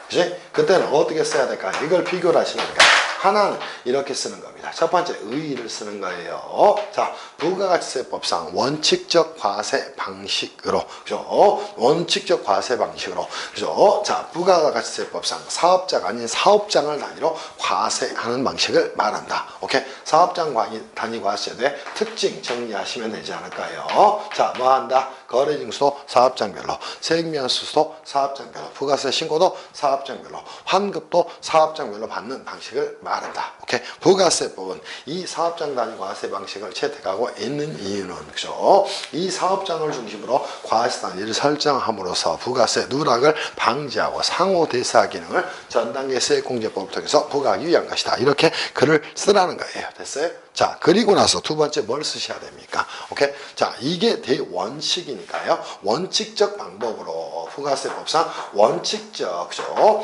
그치? 그때는 어떻게 써야 될까? 이걸 비교를 하시니까 하나는 이렇게 쓰는 겁니다. 첫 번째 의의를 쓰는 거예요. 자, 부가가치세법상 원칙적 과세 방식으로 그죠? 원칙적 과세 방식으로 그죠? 자, 부가가치세법상 사업자가 아닌 사업장을 단위로 과세하는 방식을 말한다. 오케이? 사업장 단위 과세의 특징 정리하시면 되지 않을까요? 자, 뭐 한다? 거래징수도 사업장별로, 세금면수도 사업장별로, 부가세 신고도 사업장별로, 환급도 사업장별로 받는 방식을 말한다. 오케이? 부가세법은 이 사업장 단위 과세 방식을 채택하고 있는 이유는 그죠? 이 사업장을 중심으로 과세 단위를 설정함으로써 부가세 누락을 방지하고 상호 대사 기능을 전단계 세액공제법을 통해서 부과하기 위한 것이다. 이렇게 글을 쓰라는 거예요. 됐어요? 자, 그리고 나서 두 번째 뭘 쓰셔야 됩니까? 오케이? 자, 이게 대원칙이니까요. 원칙적 방법으로 부가세법상 원칙적 그죠?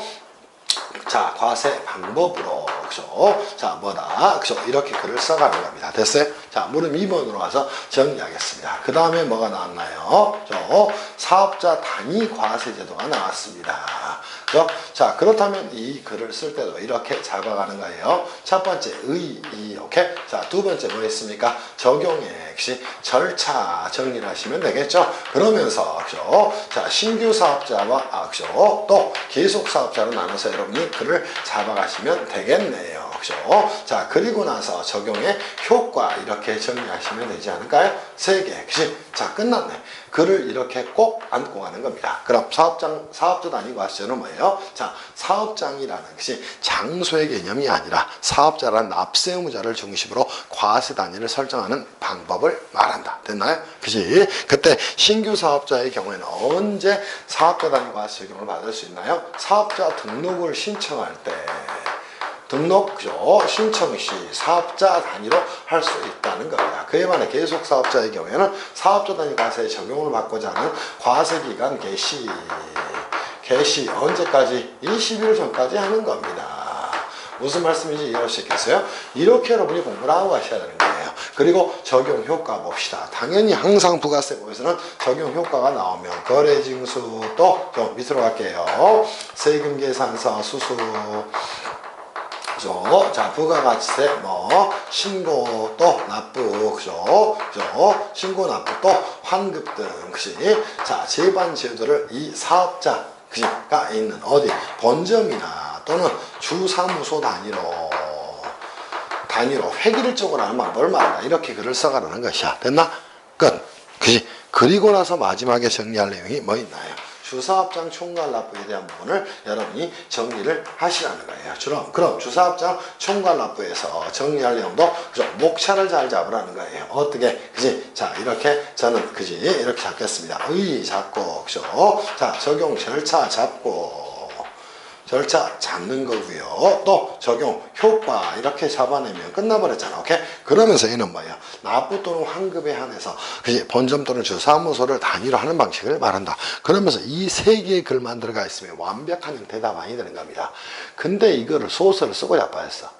자, 과세 방법으로 그죠? 자, 뭐다? 그죠? 이렇게 글을 써가는 겁니다. 됐어요? 자, 물음 2번으로 가서 정리하겠습니다. 그 다음에 뭐가 나왔나요? 사업자 단위 과세제도가 나왔습니다. 그죠? 자, 그렇다면 이 글을 쓸 때도 이렇게 잡아가는 거예요. 첫 번째 의의, 오케이? 자, 두 번째 뭐 있습니까? 적용의 역시 절차 정리를 하시면 되겠죠? 그러면서 그죠? 자, 신규 사업자와 그죠? 또 계속 사업자로 나눠서 여러분이 글을 잡아가시면 되겠네요. 그죠? 자, 그리고 나서 적용의 효과 이렇게 정리하시면 되지 않을까요? 3개. 그치? 자, 끝났네. 글을 이렇게 꼭 안고 가는 겁니다. 그럼 사업자 단위 과세는 뭐예요? 자, 사업장이라는 것이 장소의 개념이 아니라 사업자란 납세 의무자를 중심으로 과세 단위를 설정하는 방법을 말한다. 됐나요? 그치? 그때 신규 사업자의 경우에는 언제 사업자 단위 과세 적용을 받을 수 있나요? 사업자 등록을 신청할 때 등록, 그죠? 신청 시 사업자 단위로 할 수 있다는 겁니다. 그에 반해 계속 사업자의 경우에는 사업자 단위 과세에 적용을 받고자 하는 과세 기간 개시 언제까지? 20일 전까지 하는 겁니다. 무슨 말씀인지 이해할 수 있겠어요? 이렇게 여러분이 공부를 하고 가셔야 되는 거예요. 그리고 적용 효과 봅시다. 당연히 항상 부가세법에서는 적용 효과가 나오면 거래징수 또 좀 밑으로 갈게요. 세금 계산서 수수 그죠? 자, 부가가치세, 신고 또 납부, 그죠? 신고 납부 또 환급 등, 그지? 자, 재반 제도를 이 사업자, 그지가 있는 어디? 본점이나 또는 주사무소 단위로 획일적으로 하는 방법을 말한다. 이렇게 글을 써가라는 것이야. 됐나? 끝. 그지? 그리고 나서 마지막에 정리할 내용이 뭐 있나요? 주사업장 총괄 납부에 대한 부분을 여러분이 정리를 하시라는 거예요. 그럼 주사업장 총괄 납부에서 정리할 내용도 그죠? 목차를 잘 잡으라는 거예요. 어떻게? 그지? 자, 이렇게 저는 그지? 이렇게 잡겠습니다. 의 잡고 그죠? 자, 적용 절차 잡고 절차 잡는 거고요. 또 적용 효과 이렇게 잡아내면 끝나버렸잖아. 오케이? 그러면서 얘는 뭐예요? 납부 또는 환급에 한해서 그치? 본점 또는 주사무소를 단위로 하는 방식을 말한다. 그러면서 이 3개의 글만 들어가 있으면 완벽한 형태가 많이 되는 겁니다. 근데 이거를 소설을 쓰고 자빠졌어.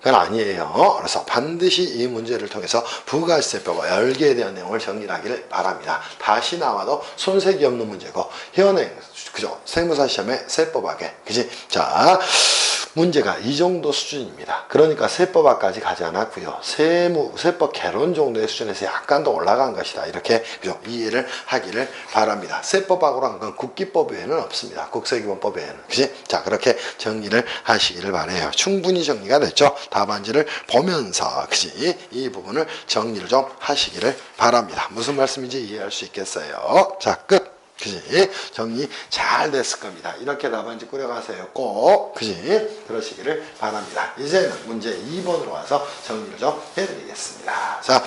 그건 아니에요. 그래서 반드시 이 문제를 통해서 부가세법 10개에 대한 내용을 정리하기를 바랍니다. 다시 나와도 손색이 없는 문제고 현행 그죠? 세무사 시험에 세법학에 그지? 자, 문제가 이 정도 수준입니다. 그러니까 세법학까지 가지 않았고요. 세법 개론 정도의 수준에서 약간 더 올라간 것이다. 이렇게 그죠? 이해를 하기를 바랍니다. 세법학으로 한 건 국기법 외에는 없습니다. 국세기본법 외에는. 그지? 자, 그렇게 정리를 하시기를 바래요. 충분히 정리가 됐죠? 답안지를 보면서 그지? 이 부분을 정리를 좀 하시기를 바랍니다. 무슨 말씀인지 이해할 수 있겠어요? 자, 끝. 그지? 정리 잘 됐을 겁니다. 이렇게 답안지 꾸려가세요. 꼭. 그지? 그러시기를 바랍니다. 이제는 문제 2번으로 와서 정리를 좀 해드리겠습니다. 자,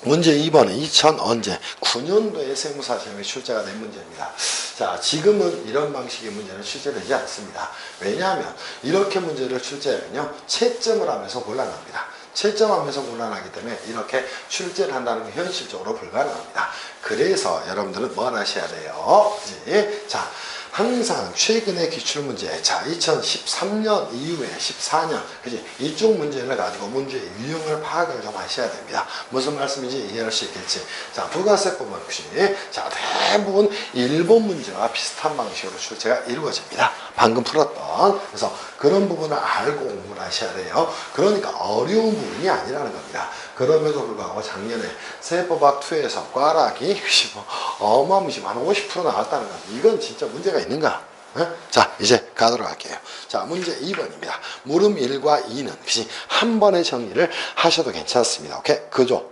문제 2번은 2009년도에 세무사 시험에 출제가 된 문제입니다. 자, 지금은 이런 방식의 문제는 출제되지 않습니다. 왜냐하면 이렇게 문제를 출제하면요, 채점을 하면서 곤란합니다. 채점하면서 곤란하기 때문에 이렇게 출제를 한다는 게 현실적으로 불가능합니다. 그래서 여러분들은 뭘 하셔야 돼요? 그치? 자, 항상 최근의 기출문제, 자, 2013년 이후에 14년, 그지? 이쪽 문제를 가지고 문제의 유형을 파악을 좀 하셔야 됩니다. 무슨 말씀인지 이해할 수 있겠지? 자, 부가세법은 역시, 자, 대부분 일본 문제와 비슷한 방식으로 출제가 이루어집니다. 방금 풀었던. 그래서 그런 부분을 알고 공부를 하셔야 돼요. 그러니까 어려운 부분이 아니라는 겁니다. 그럼에도 불구하고 작년에 세법학2에서 꽈락이 어마무시 한 50% 나왔다는 겁니다. 이건 진짜 문제가 있는가? 자, 이제 가도록 할게요. 자, 문제 2번입니다. 물음 1과 2는 한 번에 정리를 하셔도 괜찮습니다. 오케이? 그죠?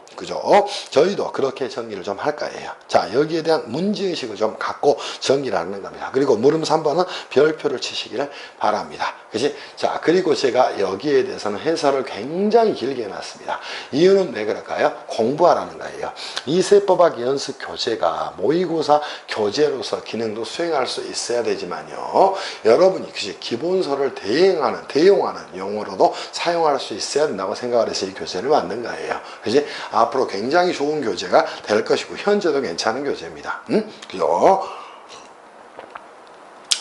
저희도 그렇게 정리를 좀 할 거예요. 자, 여기에 대한 문제의식을 좀 갖고 정리를 하는 겁니다. 그리고 물음 3번은 별표를 치시기를 바랍니다. 그치? 자, 그리고 제가 여기에 대해서는 해설을 굉장히 길게 해놨습니다. 이유는 왜 그럴까요? 공부하라는 거예요. 이 세법학 연습 교재가 모의고사 교재로서 기능도 수행할 수 있어야 되지만요, 여러분이 그치? 기본서를 대용하는 용어로도 사용할 수 있어야 된다고 생각을 해서 이 교재를 만든 거예요. 그치? 앞으로 굉장히 좋은 교재가 될 것이고 현재도 괜찮은 교재입니다. 그죠?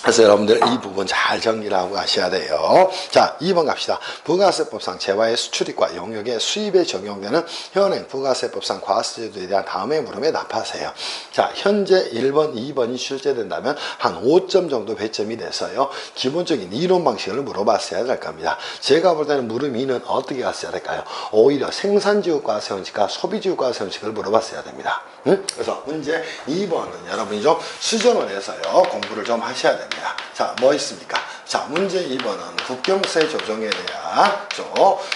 그래서 여러분들 이 부분 잘 정리를 하고 가셔야 돼요. 자, 2번 갑시다. 부가세법상 재화의 수출입과 용역의 수입에 적용되는 현행 부가세법상 과세제도에 대한 다음의 물음에 답하세요. 자, 현재 1번, 2번이 출제된다면 한 5점 정도 배점이 돼서요, 기본적인 이론 방식을 물어봤어야 될 겁니다. 제가 볼 때는 물음 2는 어떻게 갔어야 될까요? 오히려 생산지급과세 원칙과 소비지급과세 원칙을 물어봤어야 됩니다. 그래서 문제 2번은 여러분이 좀 수정을 해서요, 공부를 좀 하셔야 됩니다. 자, 뭐 있습니까? 자, 문제 2번은 국경세 조정에 대한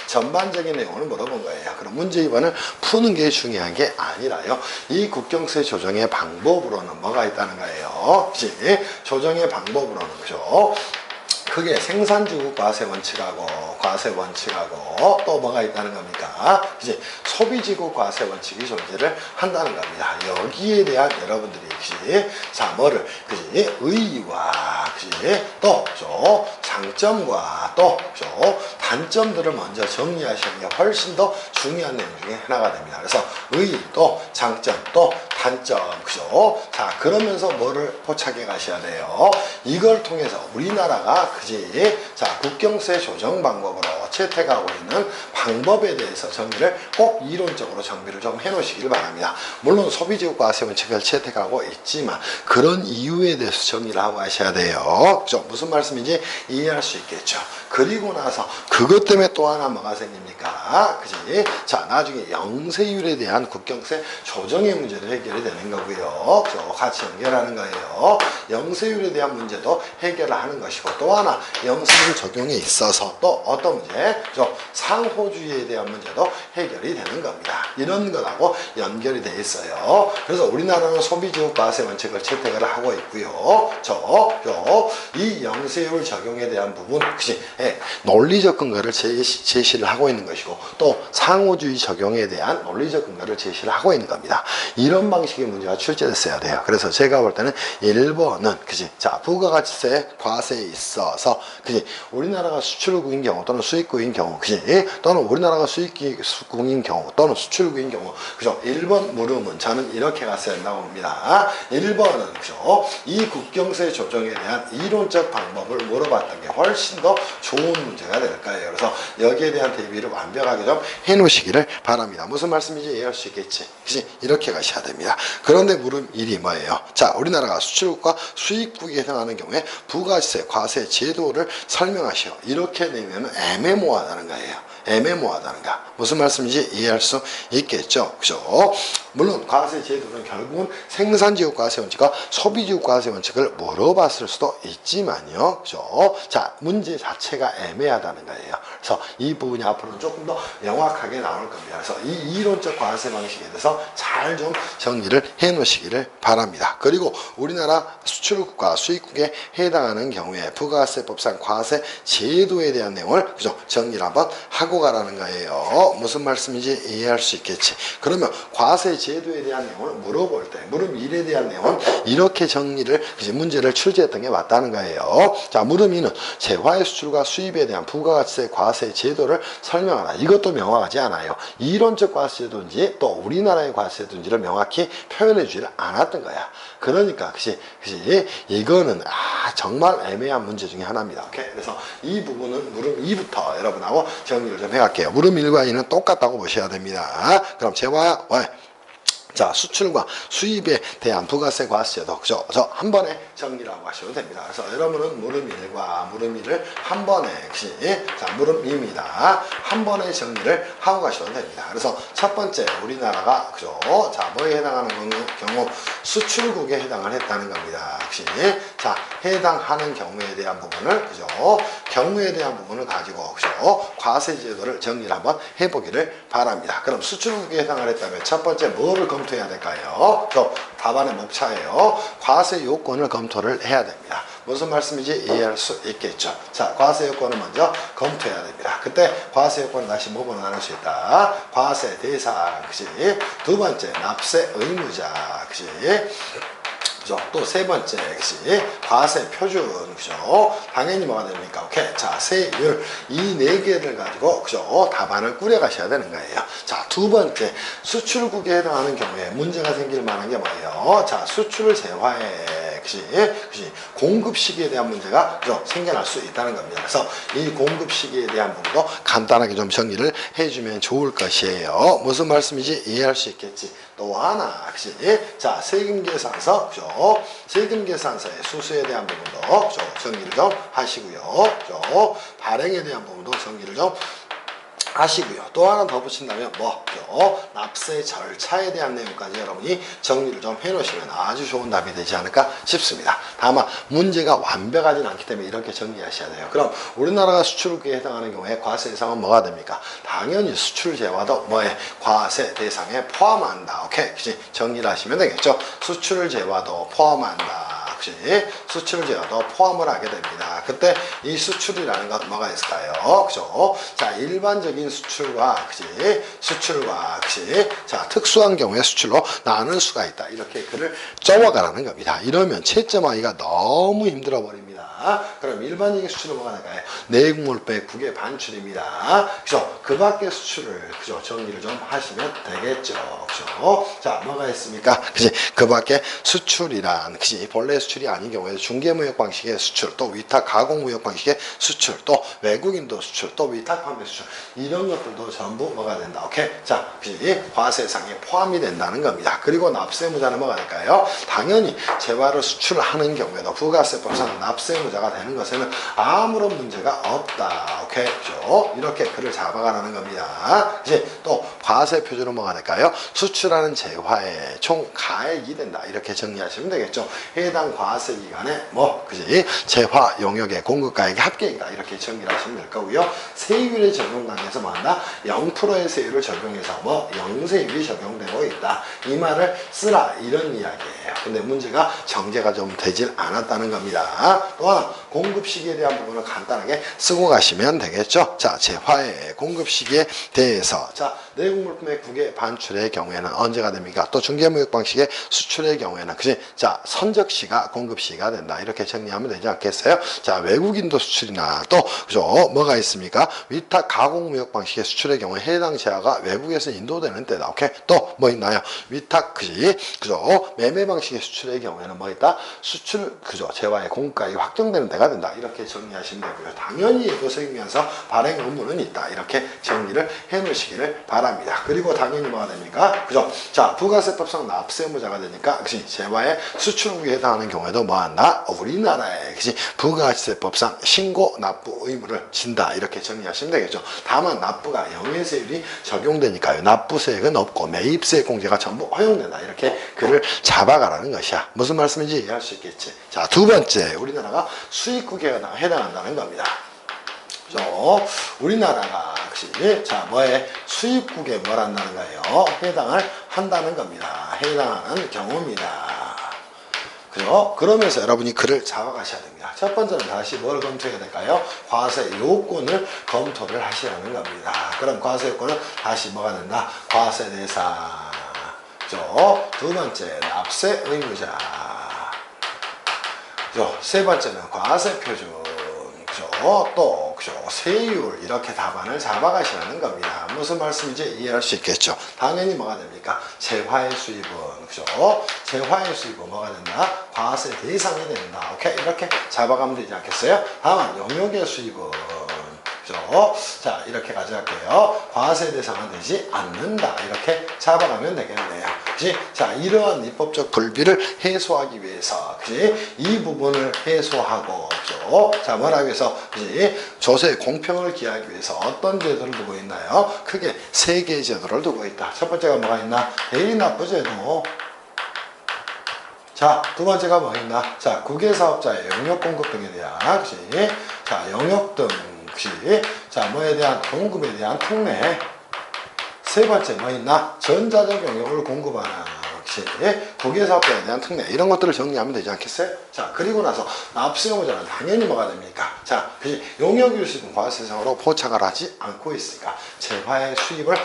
전반적인 내용을 물어본 거예요. 그럼 문제 2번을 푸는 게 중요한 게 아니라요. 이 국경세 조정의 방법으로는 뭐가 있다는 거예요. 그치? 조정의 방법으로는, 그죠? 그게 생산지구 과세 원칙하고 또 뭐가 있다는 겁니까? 그지? 소비지구 과세 원칙이 존재를 한다는 겁니다. 여기에 대한 여러분들이 그지? 자, 뭐를 그지? 의의와 그지? 또 장점과 또 단점들을 먼저 정리하시는 게 훨씬 더 중요한 내용 중에 하나가 됩니다. 그래서 의의 또 장점 또 단점, 그죠? 자, 그러면서 뭐를 포착해 가셔야 돼요? 이걸 통해서 우리나라가 그지? 자, 국경세 조정 방법으로 채택하고 있는 방법에 대해서 정리를 꼭 이론적으로 정비를 좀 해놓으시길 바랍니다. 물론 소비지구 과세 원칙을 채택하고 있지만 그런 이유에 대해서 정리를 하고 하셔야 돼요. 그죠? 무슨 말씀인지 이해할 수 있겠죠. 그리고 나서 그것 때문에 또 하나 뭐가 생깁니까? 그지? 자, 나중에 영세율에 대한 국경세 조정의 문제도 해결이 되는 거고요. 그죠? 같이 연결하는 거예요. 영세율에 대한 문제도 해결을 하는 것이고 또 하나 영세율 적용에 있어서 또 어떤 문제? 그죠? 상호주의에 대한 문제도 해결이 되는 겁니다. 이런 것하고 연결이 돼 있어요. 그래서 우리나라는 소비지구 과세 원칙을 채택을 하고 있고요. 이 영세율 적용에 대한 부분, 그치? 예, 논리적 근거를 제시를 하고 있는 것이고 또 상호주의 적용에 대한 논리적 근거를 제시를 하고 있는 겁니다. 이런 방식의 문제가 출제됐어야 돼요. 그래서 제가 볼 때는 1번은 그치? 자, 부가가치세 과세에 있어서 그치? 우리나라가 수출국인 경우 또는 수입국인 경우 그치? 또는 우리나라가 수입국인 경우 또는 수출국인 경우 그죠? 1번 물음은 저는 이렇게 갔어야 된다고 봅니다. 1번은 그죠? 이 국경세 조정에 대한 이론적 방법을 물어봤던 게 훨씬 더 좋은 문제가 될 거예요. 그래서 여기에 대한 대비를 완벽하게 좀 해놓으시기를 바랍니다. 무슨 말씀인지 이해할 수 있겠지? 그치? 이렇게 가셔야 됩니다. 그런데 물음 1이 뭐예요? 자, 우리나라가 수출국과 수입국에 해당하는 경우에 부가세, 과세 제도를 설명하시오. 이렇게 되면 애매모호하다는 거예요. 애매모호하다는가 무슨 말씀인지 이해할 수 있겠죠. 그죠? 물론 과세 제도는 결국은 생산지구 과세 원칙과 소비지구 과세 원칙을 물어봤을 수도 있지만요. 그죠? 자, 문제 자체가 애매하다는 거예요. 그래서 이 부분이 앞으로는 조금 더 명확하게 나올 겁니다. 그래서 이 이론적 과세 방식에 대해서 잘 좀 정리를 해 놓으시기를 바랍니다. 그리고 우리나라 수출국과 수입국에 해당하는 경우에 부가세법상 과세 제도에 대한 내용을 그죠? 정리를 한번 하고 가라는 거예요. 무슨 말씀인지 이해할 수 있겠지. 그러면 과세 제도에 대한 내용을 물어볼 때 물음 1에 대한 내용은 이렇게 정리를 문제를 출제했던 게 맞다는 거예요. 자, 물음 2는 재화의 수출과 수입에 대한 부가가치세 과세 제도를 설명하라. 이것도 명확하지 않아요. 이론적 과세 제도인지 또 우리나라의 과세 제도인지를 명확히 표현해 주지를 않았던 거야. 그러니까 그치 이거는 정말 애매한 문제 중에 하나입니다. 오케이? 그래서 이 부분은 물음 2부터 여러분하고 정리를 좀 해갈게요. 물음 1과 2는 똑같다고 보셔야 됩니다. 그럼 재화 자, 수출과 수입에 대한 부가세 과세제도 그죠? 한 번에 정리라고 하셔도 됩니다. 그래서 여러분은 물음 1과 물음 2를 한 번에 자, 물음 2입니다. 한 번에 정리를 하고 가셔도 됩니다. 그래서 첫 번째 우리나라가 그죠? 자, 뭐에 해당하는 경우 수출국에 해당을 했다는 겁니다. 그치? 자, 해당하는 경우에 대한 부분을 그죠? 경우에 대한 부분을 가지고 그죠? 과세 제도를 정리를 한번 해보기를 바랍니다. 그럼 수출국에 해당을 했다면 첫 번째 뭐를 검토해야 될까요? 답안의 목차예요. 과세 요건을 검토를 해야 됩니다. 무슨 말씀인지 이해할 수 있겠죠. 자, 과세 요건을 먼저 검토해야 됩니다. 그때 과세 요건을 다시 뭐로 나눌 수 있다? 과세 대상, 그치? 두 번째, 납세 의무자, 그치? 그죠? 또 세 번째, 그치? 과세 표준, 그죠? 당연히 뭐가 됩니까? 오케이. 자, 세율, 이 네 개를 가지고, 그죠? 답안을 꾸려가셔야 되는 거예요. 자, 두 번째, 수출국에 해당하는 경우에 문제가 생길 만한 게 뭐예요? 자, 수출 재화에, 그치? 공급 시기에 대한 문제가, 그죠? 생겨날 수 있다는 겁니다. 그래서 이 공급 시기에 대한 부분도 간단하게 좀 정리를 해주면 좋을 것이에요. 무슨 말씀인지 이해할 수 있겠지? 또 하나, 그치? 자, 세금계산서, 그죠? 세금계산서의 수수에 대한 부분도, 그죠? 정리를 좀 하시고요. 그죠? 발행에 대한 부분도 정리를 좀 하시고요. 또 하나 더 붙인다면 납세 절차에 대한 내용까지 여러분이 정리를 좀 해놓으시면 아주 좋은 답이 되지 않을까 싶습니다. 다만 문제가 완벽하진 않기 때문에 이렇게 정리하셔야 돼요. 그럼 우리나라가 수출국에 해당하는 경우에 과세 대상은 뭐가 됩니까? 당연히 수출 제화도 과세 대상에 포함한다. 오케이, 그치? 정리를 하시면 되겠죠. 수출 제화도 포함한다. 수출 제화도 포함을 하게 됩니다. 그때 이 수출이라는 건 뭐가 있을까요? 그죠? 자, 일반적인 수출과, 자, 특수한 경우에 수출로 나눌 수가 있다. 이렇게 글을 적어가라는 겁니다. 이러면 채점하기가 너무 힘들어 버립니다. 그럼 일반적인 수출은 뭐가 될까요? 내국물배 국외 반출입니다. 그죠? 그 밖의 수출을, 그죠? 정리를 좀 하시면 되겠죠. 그죠? 자, 뭐가 있습니까? 그 밖에 수출이란, 본래 수출이 아닌 경우에 중개무역 방식의 수출, 또 위탁 가공무역 방식의 수출, 또 외국인도 수출, 또 위탁 판매 수출, 이런 것들도 전부 뭐가 된다. 오케이? 자, 과세상에 포함이 된다는 겁니다. 그리고 납세무자는 뭐가 될까요? 당연히 재화를 수출하는 경우에도 부가세법상 납세무자가 되는 것에는 아무런 문제가 없다. 오케이? 그죠? 이렇게 글을 잡아가라는 겁니다. 이제 또 과세 표준은 뭐가 될까요? 수출하는 재화의 총 가액이 된다. 이렇게 정리하시면 되겠죠. 해당 과세 기간에 재화 용역의 공급가액의 합계이다. 이렇게 정리를 하시면 될 거고요. 세율의 적용 단계에서 뭐한다? 0%의 세율을 적용해서 영세율이 적용되고 있다. 이 말을 쓰라. 이런 이야기예요. 근데 문제가 정제가 좀 되질 않았다는 겁니다. 또 하나, 공급 시기에 대한 부분을 간단하게 쓰고 가시면 되겠죠. 자, 재화의 공급 시기에 대해서, 자, 내국물품의 국외 반출의 경우에는 언제가 됩니까? 또 중개무역 방식의 수출의 경우에는, 자, 선적시가 공급시가 된다. 이렇게 정리하면 되지 않겠어요? 자, 외국인도 수출이나 또, 뭐가 있습니까? 위탁 가공무역 방식의 수출의 경우에 해당 재화가 외국에서 인도되는 때다. 오케이? 또 뭐 있나요? 위탁, 매매 방식의 수출의 경우에는 뭐 있다? 수출, 재화의 공급가액이 확정되는 때가 된다. 이렇게 정리하시면 되고요. 당연히 이것을 의미해서 발행 의무는 있다. 이렇게 정리를 해 놓으시기를 바랍니다. 그리고 당연히 뭐가 됩니까? 자, 부가세법상 납세무자가 되니까, 재화의 수출국에 해당하는 경우에도 뭐 한다? 우리나라에, 부가세법상 신고 납부 의무를 진다. 이렇게 정리하시면 되겠죠. 다만 납부가 영해세율이 적용되니까요. 납부세액은 없고 매입세 공제가 전부 허용된다. 이렇게 글을 잡아가라는 것이야. 무슨 말씀인지 이해할 수 있겠지. 자, 두 번째, 우리나라가 수입국에 해당한다는 겁니다. 우리나라가 자, 수입국에 뭘 한다는 거예요? 해당을 한다는 겁니다. 해당하는 경우입니다. 그러면서 여러분이 글을 잡아가셔야 됩니다. 첫 번째는 다시 뭘 검토해야 될까요? 과세 요건을 검토를 하시라는 겁니다. 그럼 과세 요건은 다시 뭐가 된다? 과세 대상. 두 번째, 납세 의무자. 세 번째는 과세 표준. 또 세율, 이렇게 답안을 잡아가시라는 겁니다. 무슨 말씀인지 이해할 수 있겠죠. 당연히 뭐가 됩니까? 재화의 수입은 재화의 수입은 뭐가 된다? 과세 대상이 된다. 오케이? 이렇게 잡아가면 되지 않겠어요? 다만 용역의 수입은 자, 이렇게 가져갈게요. 과세 대상은 되지 않는다. 이렇게 잡아가면 되겠네요. 자, 이러한 입법적 불비를 해소하기 위해서, 이 부분을 해소하고, 자, 뭐라고 해서, 조세 공평을 기하기 위해서 어떤 제도를 두고 있나요? 크게 세 개의 제도를 두고 있다. 첫 번째가 뭐가 있나? 대리납부제도. 자, 두 번째가 뭐 있나? 자, 국외사업자의 영역 공급 등에 대한, 자, 영역 등, 자, 뭐에 대한 공급에 대한 특례. 세 번째 뭐 있나? 전자적 영역을 공급하는 국외사업자에 대한 특례. 이런 것들을 정리하면 되지 않겠어요? 자, 그리고 나서 납세의무자는 당연히 뭐가 됩니까? 자, 용역의 수입은 과세상으로 포착을 하지 않고 있으니까 재화의 수입을,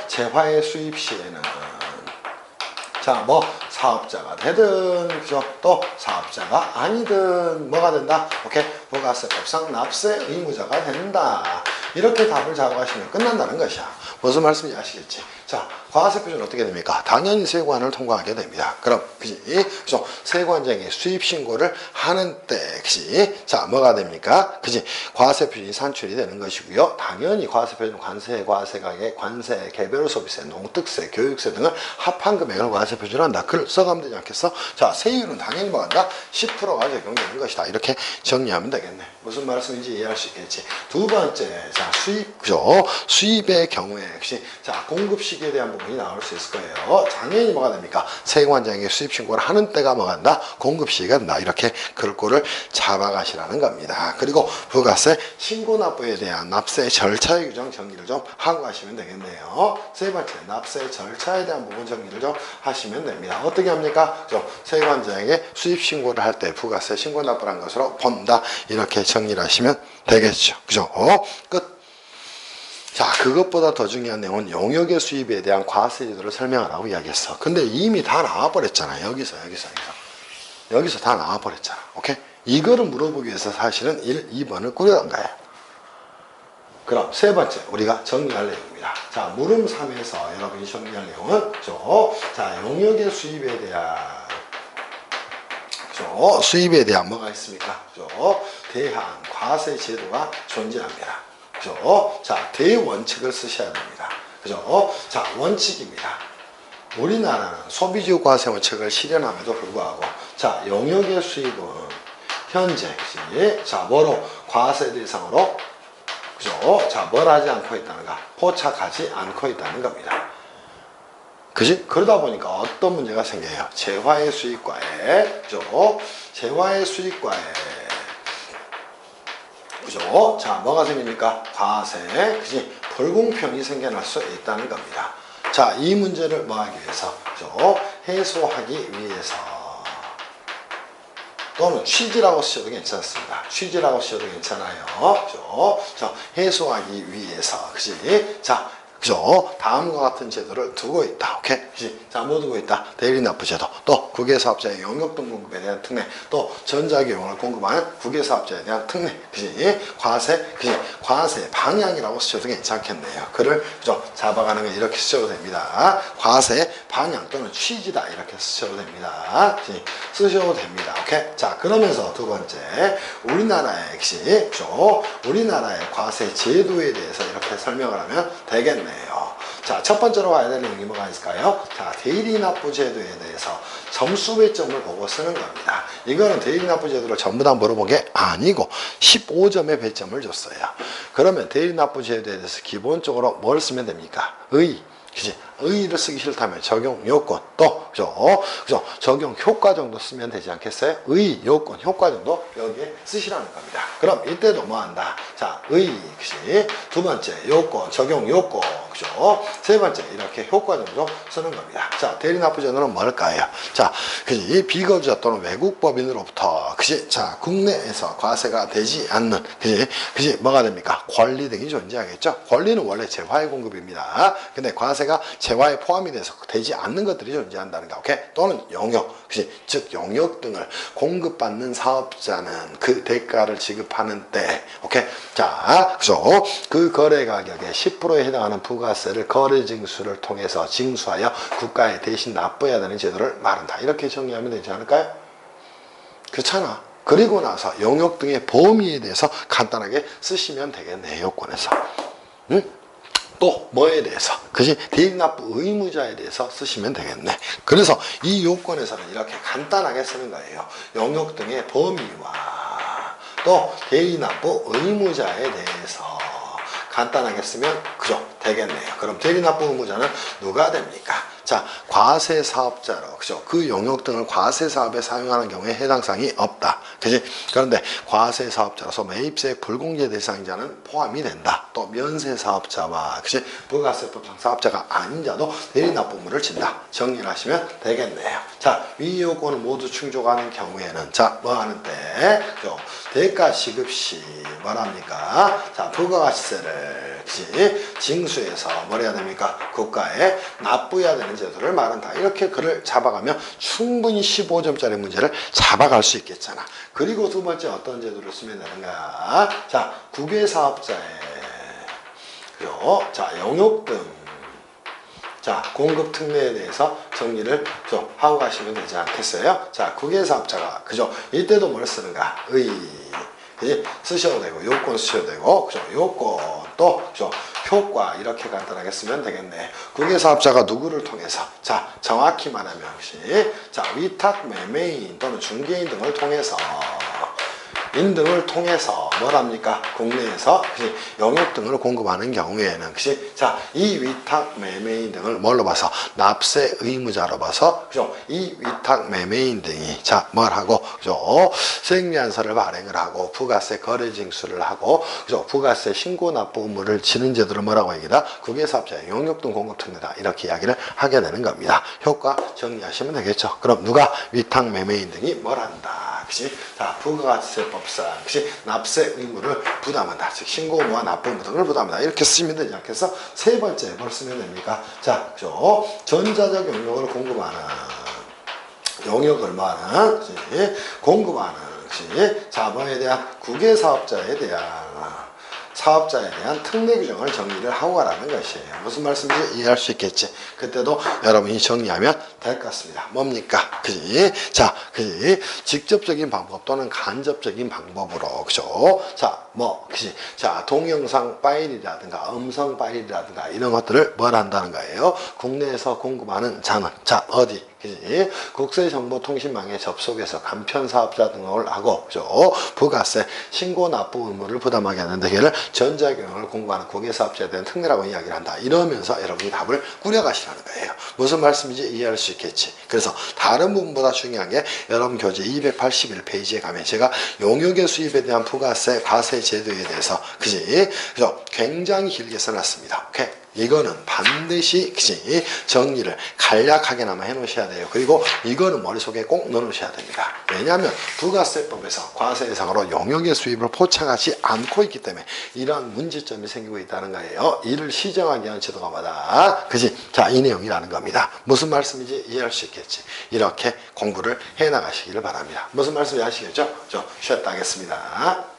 재화의 수입 시에는, 자, 사업자가 되든, 또 사업자가 아니든 뭐가 된다? 오케이? 부가세법상 납세 의무자가 된다. 이렇게 답을 잡아가시면 끝난다는 것이야. 무슨 말씀인지 아시겠지? 자, 과세 표준은 어떻게 됩니까? 당연히 세관을 통과하게 됩니다. 그럼, 그지? 그래서 세관장의 수입 신고를 하는 때, 그지? 자, 뭐가 됩니까? 그지? 과세 표준이 산출이 되는 것이고요. 당연히 과세 표준, 관세, 과세 가격, 관세, 개별 소비세, 농특세, 교육세 등을 합한 금액을 과세 표준한다. 그걸 써가면 되지 않겠어? 자, 세율은 당연히 뭐한다? 10%가 적용되는 것이다. 이렇게 정리하면 되겠네. 무슨 말씀인지 이해할 수 있겠지. 두 번째, 자, 수입, 그죠? 수입의 경우에, 역시, 자, 공급 시기에 대한 부분이 나올 수 있을 거예요. 당연히 뭐가 됩니까? 세관장의 수입 신고를 하는 때가 뭐가 된다? 공급 시기가 된다. 이렇게 글꼴을 잡아가시라는 겁니다. 그리고 부가세 신고 납부에 대한 납세 절차의 규정 정리를 좀 하고 가시면 되겠네요. 세 번째, 납세 절차에 대한 부분 정리를 좀 하시면 됩니다. 어떻게 합니까? 세관장의 수입 신고를 할 때 부가세 신고 납부를 한 것으로 본다. 이렇게 정리를 하시면 되겠죠. 그죠? 끝. 자, 그것보다 더 중요한 내용은 용역의 수입에 대한 과세 제도를 설명하라고 이야기했어. 근데 이미 다 나와버렸잖아. 여기서 다 나와버렸잖아. 오케이? 이거를 물어보기 위해서 사실은 1, 2번을 꾸려간 거예요. 그럼 세 번째, 우리가 정리할 내용입니다. 자, 물음 3에서 여러분이 정리할 내용은, 자, 용역의 수입에 대한, 수입에 대한 뭐가 있습니까? 대한 과세 제도가 존재합니다. 그죠? 자, 대원칙을 쓰셔야 됩니다. 그죠? 자, 원칙입니다. 우리나라는 소비주 과세 원칙을 실현함에도 불구하고, 자, 용역의 수입은 현재, 그치? 자, 뭐로? 과세 대상으로, 그죠? 자, 뭘 하지 않고 있다는가? 포착하지 않고 있다는 겁니다. 그지? 그러다 보니까 어떤 문제가 생겨요? 재화의 수입과에, 그죠? 재화의 수입과에, 그죠? 자, 뭐가 생깁니까? 과세, 그지? 불공평이 생겨날 수 있다는 겁니다. 자, 이 문제를 뭐 하기 위해서? 그죠? 해소하기 위해서. 또는 취지라고 쓰셔도 괜찮습니다. 취지라고 쓰셔도 괜찮아요. 그죠? 자, 해소하기 위해서. 그지? 자, 그죠? 다음과 같은 제도를 두고 있다. 오케이? 그치? 자, 뭐 두고 있다? 대리납부제도. 또, 국외사업자의 용역등 공급에 대한 특례. 또, 전자기용을 공급하는 국외사업자에 대한 특례. 그치? 과세. 그치? 과세 방향이라고 쓰셔도 괜찮겠네요. 그를, 그죠? 잡아가는 건 이렇게 쓰셔도 됩니다. 과세 방향 또는 취지다. 이렇게 쓰셔도 됩니다. 그치? 쓰셔도 됩니다. 오케이? 자, 그러면서 두 번째. 우리나라의, 그치? 그죠? 우리나라의 과세 제도에 대해서 이렇게 설명을 하면 되겠네. 자, 첫 번째로 가야 될 내용이 뭐가 있을까요? 자, 대리납부제도에 대해서 점수 배점을 보고 쓰는 겁니다. 이거는 대리납부제도를 전부 다 물어본 게 아니고 15점의 배점을 줬어요. 그러면 대리납부제도에 대해서 기본적으로 뭘 쓰면 됩니까? 그치? 의의를 쓰기 싫다면 적용 요건 또 그죠? 적용 효과 정도 쓰면 되지 않겠어요? 의의, 요건, 효과 정도 여기에 쓰시라는 겁니다. 그럼 이때도 뭐 한다? 자, 의의, 그치? 두 번째 요건, 적용 요건, 그죠? 세 번째 이렇게 효과 정도 쓰는 겁니다. 자, 대리납부제도는 뭘까요? 자, 그지? 비거주자 또는 외국 법인으로부터, 그지? 자, 국내에서 과세가 되지 않는, 그지? 뭐가 됩니까? 권리 등이 존재하겠죠? 권리는 원래 재화의 공급입니다. 근데 과세가 재화에 포함이 돼서 되지 않는 것들이 존재한다는 거, 오케이? 또는 용역, 그치? 즉 용역 등을 공급받는 사업자는 그 대가를 지급하는 때, 오케이? 자, 그죠? 그 거래 가격의 10%에 해당하는 부가세를 거래 징수를 통해서 징수하여 국가에 대신 납부해야 되는 제도를 말한다. 이렇게 정리하면 되지 않을까요? 그렇잖아. 그리고 나서 용역 등의 범위에 대해서 간단하게 쓰시면 되겠네, 요건에서. 응? 또 뭐에 대해서, 그지? 대리납부 의무자에 대해서 쓰시면 되겠네. 그래서 이 요건에서는 이렇게 간단하게 쓰는 거예요. 용역 등의 범위와 또 대리납부 의무자에 대해서 간단하게 쓰면 그죠? 되겠네요. 그럼 대리납부 의무자는 누가 됩니까? 자, 과세 사업자로, 그죠? 그 용역 등을 과세 사업에 사용하는 경우에 해당 사항이 없다. 그지? 그런데 과세 사업자로서 매입세 불공제 대상자는 포함이 된다. 또 면세 사업자와, 그지? 부가세법상 사업자가 아닌 자도 대리납부물을 진다. 정리를 하시면 되겠네요. 자, 위 요건을 모두 충족하는 경우에는, 자, 뭐 하는데, 그죠? 대가 지급 시, 뭐랍니까? 자, 부가가치세를, 그지? 징수해서 뭘 해야 됩니까? 국가에 납부해야 되는 제도를 말한다. 이렇게 글을 잡아가면 충분히 15점짜리 문제를 잡아갈 수 있겠잖아. 그리고 두 번째 어떤 제도를 쓰면 되는가? 자, 국외사업자의, 자, 용역 등, 자, 공급 특례에 대해서 정리를 좀 하고 가시면 되지 않겠어요? 자, 국외사업자가, 그죠? 이때도 뭘 쓰는가? 그지? 쓰셔도 되고, 요건 쓰셔도 되고, 그죠? 요건 또, 그죠? 효과, 이렇게 간단하게 쓰면 되겠네. 국외사업자가 누구를 통해서? 자, 정확히 말하면, 혹시, 자, 위탁 매매인 또는 중개인 등을 통해서, 인등을 통해서 뭘 합니까? 국내에서 영역 등을 공급하는 경우에는 자, 이 위탁 매매인 등을 뭘로 봐서 납세 의무자로 봐서 그죠? 이 위탁 매매인 등이 자, 뭘 하고 그죠? 수행미안서를 발행을 하고 부가세 거래 징수를 하고 그죠? 부가세 신고 납부 의무를 지는 제도를 뭐라고 얘기다? 국외사업자의 영역 등 공급 특례다. 이렇게 이야기를 하게 되는 겁니다. 효과 정리하시면 되겠죠. 그럼 누가 위탁 매매인 등이 뭘 한다? 그치? 자, 부가세법상 그치? 납세 의무를 부담한다. 즉 신고 의무와 납부 의무 등을 부담한다. 이렇게 쓰시면 되지 않겠어? 세 번째 뭘 쓰면 됩니까? 자, 그죠? 전자적 영역을 공급하는 영역을 말하는 그치? 공급하는 그치? 자본에 대한 국외사업자에 대한 특례 규정을 정리를 하고 가라는 것이에요. 무슨 말씀인지 이해할 수 있겠지. 그때도 여러분이 정리하면 될 것 같습니다. 뭡니까? 그지? 자, 그지? 직접적인 방법 또는 간접적인 방법으로, 그죠? 자, 그지? 자, 동영상 파일이라든가 음성 파일이라든가 이런 것들을 뭘 한다는 거예요? 국내에서 공급하는 자는, 자, 어디? 그지? 국세정보통신망에 접속해서 간편사업자 등록을 하고, 그죠? 부가세, 신고 납부 의무를 부담하게 하는데, 걔를 전자경영을 공부하는 국외사업자에 대한 특례라고 이야기를 한다. 이러면서 여러분이 답을 꾸려가시라는 거예요. 무슨 말씀인지 이해할 수 있겠지. 그래서 다른 부분보다 중요한 게 여러분 교재 281페이지에 가면 제가 용역의 수입에 대한 부가세, 과세 제도에 대해서, 그지? 그래서 굉장히 길게 써놨습니다. 오케이? 이거는 반드시 그치? 정리를 간략하게나마 해놓으셔야 돼요. 그리고 이거는 머릿속에 꼭 넣어놓으셔야 됩니다. 왜냐하면 부가세법에서 과세 대상으로 영역의 수입을 포착하지 않고 있기 때문에 이러한 문제점이 생기고 있다는 거예요. 이를 시정하기 위한 제도가 뭐다? 그치? 자, 이 내용이라는 겁니다. 무슨 말씀인지 이해할 수 있겠지. 이렇게 공부를 해나가시기를 바랍니다. 무슨 말씀인지 아시겠죠? 저 쉬었다 하겠습니다.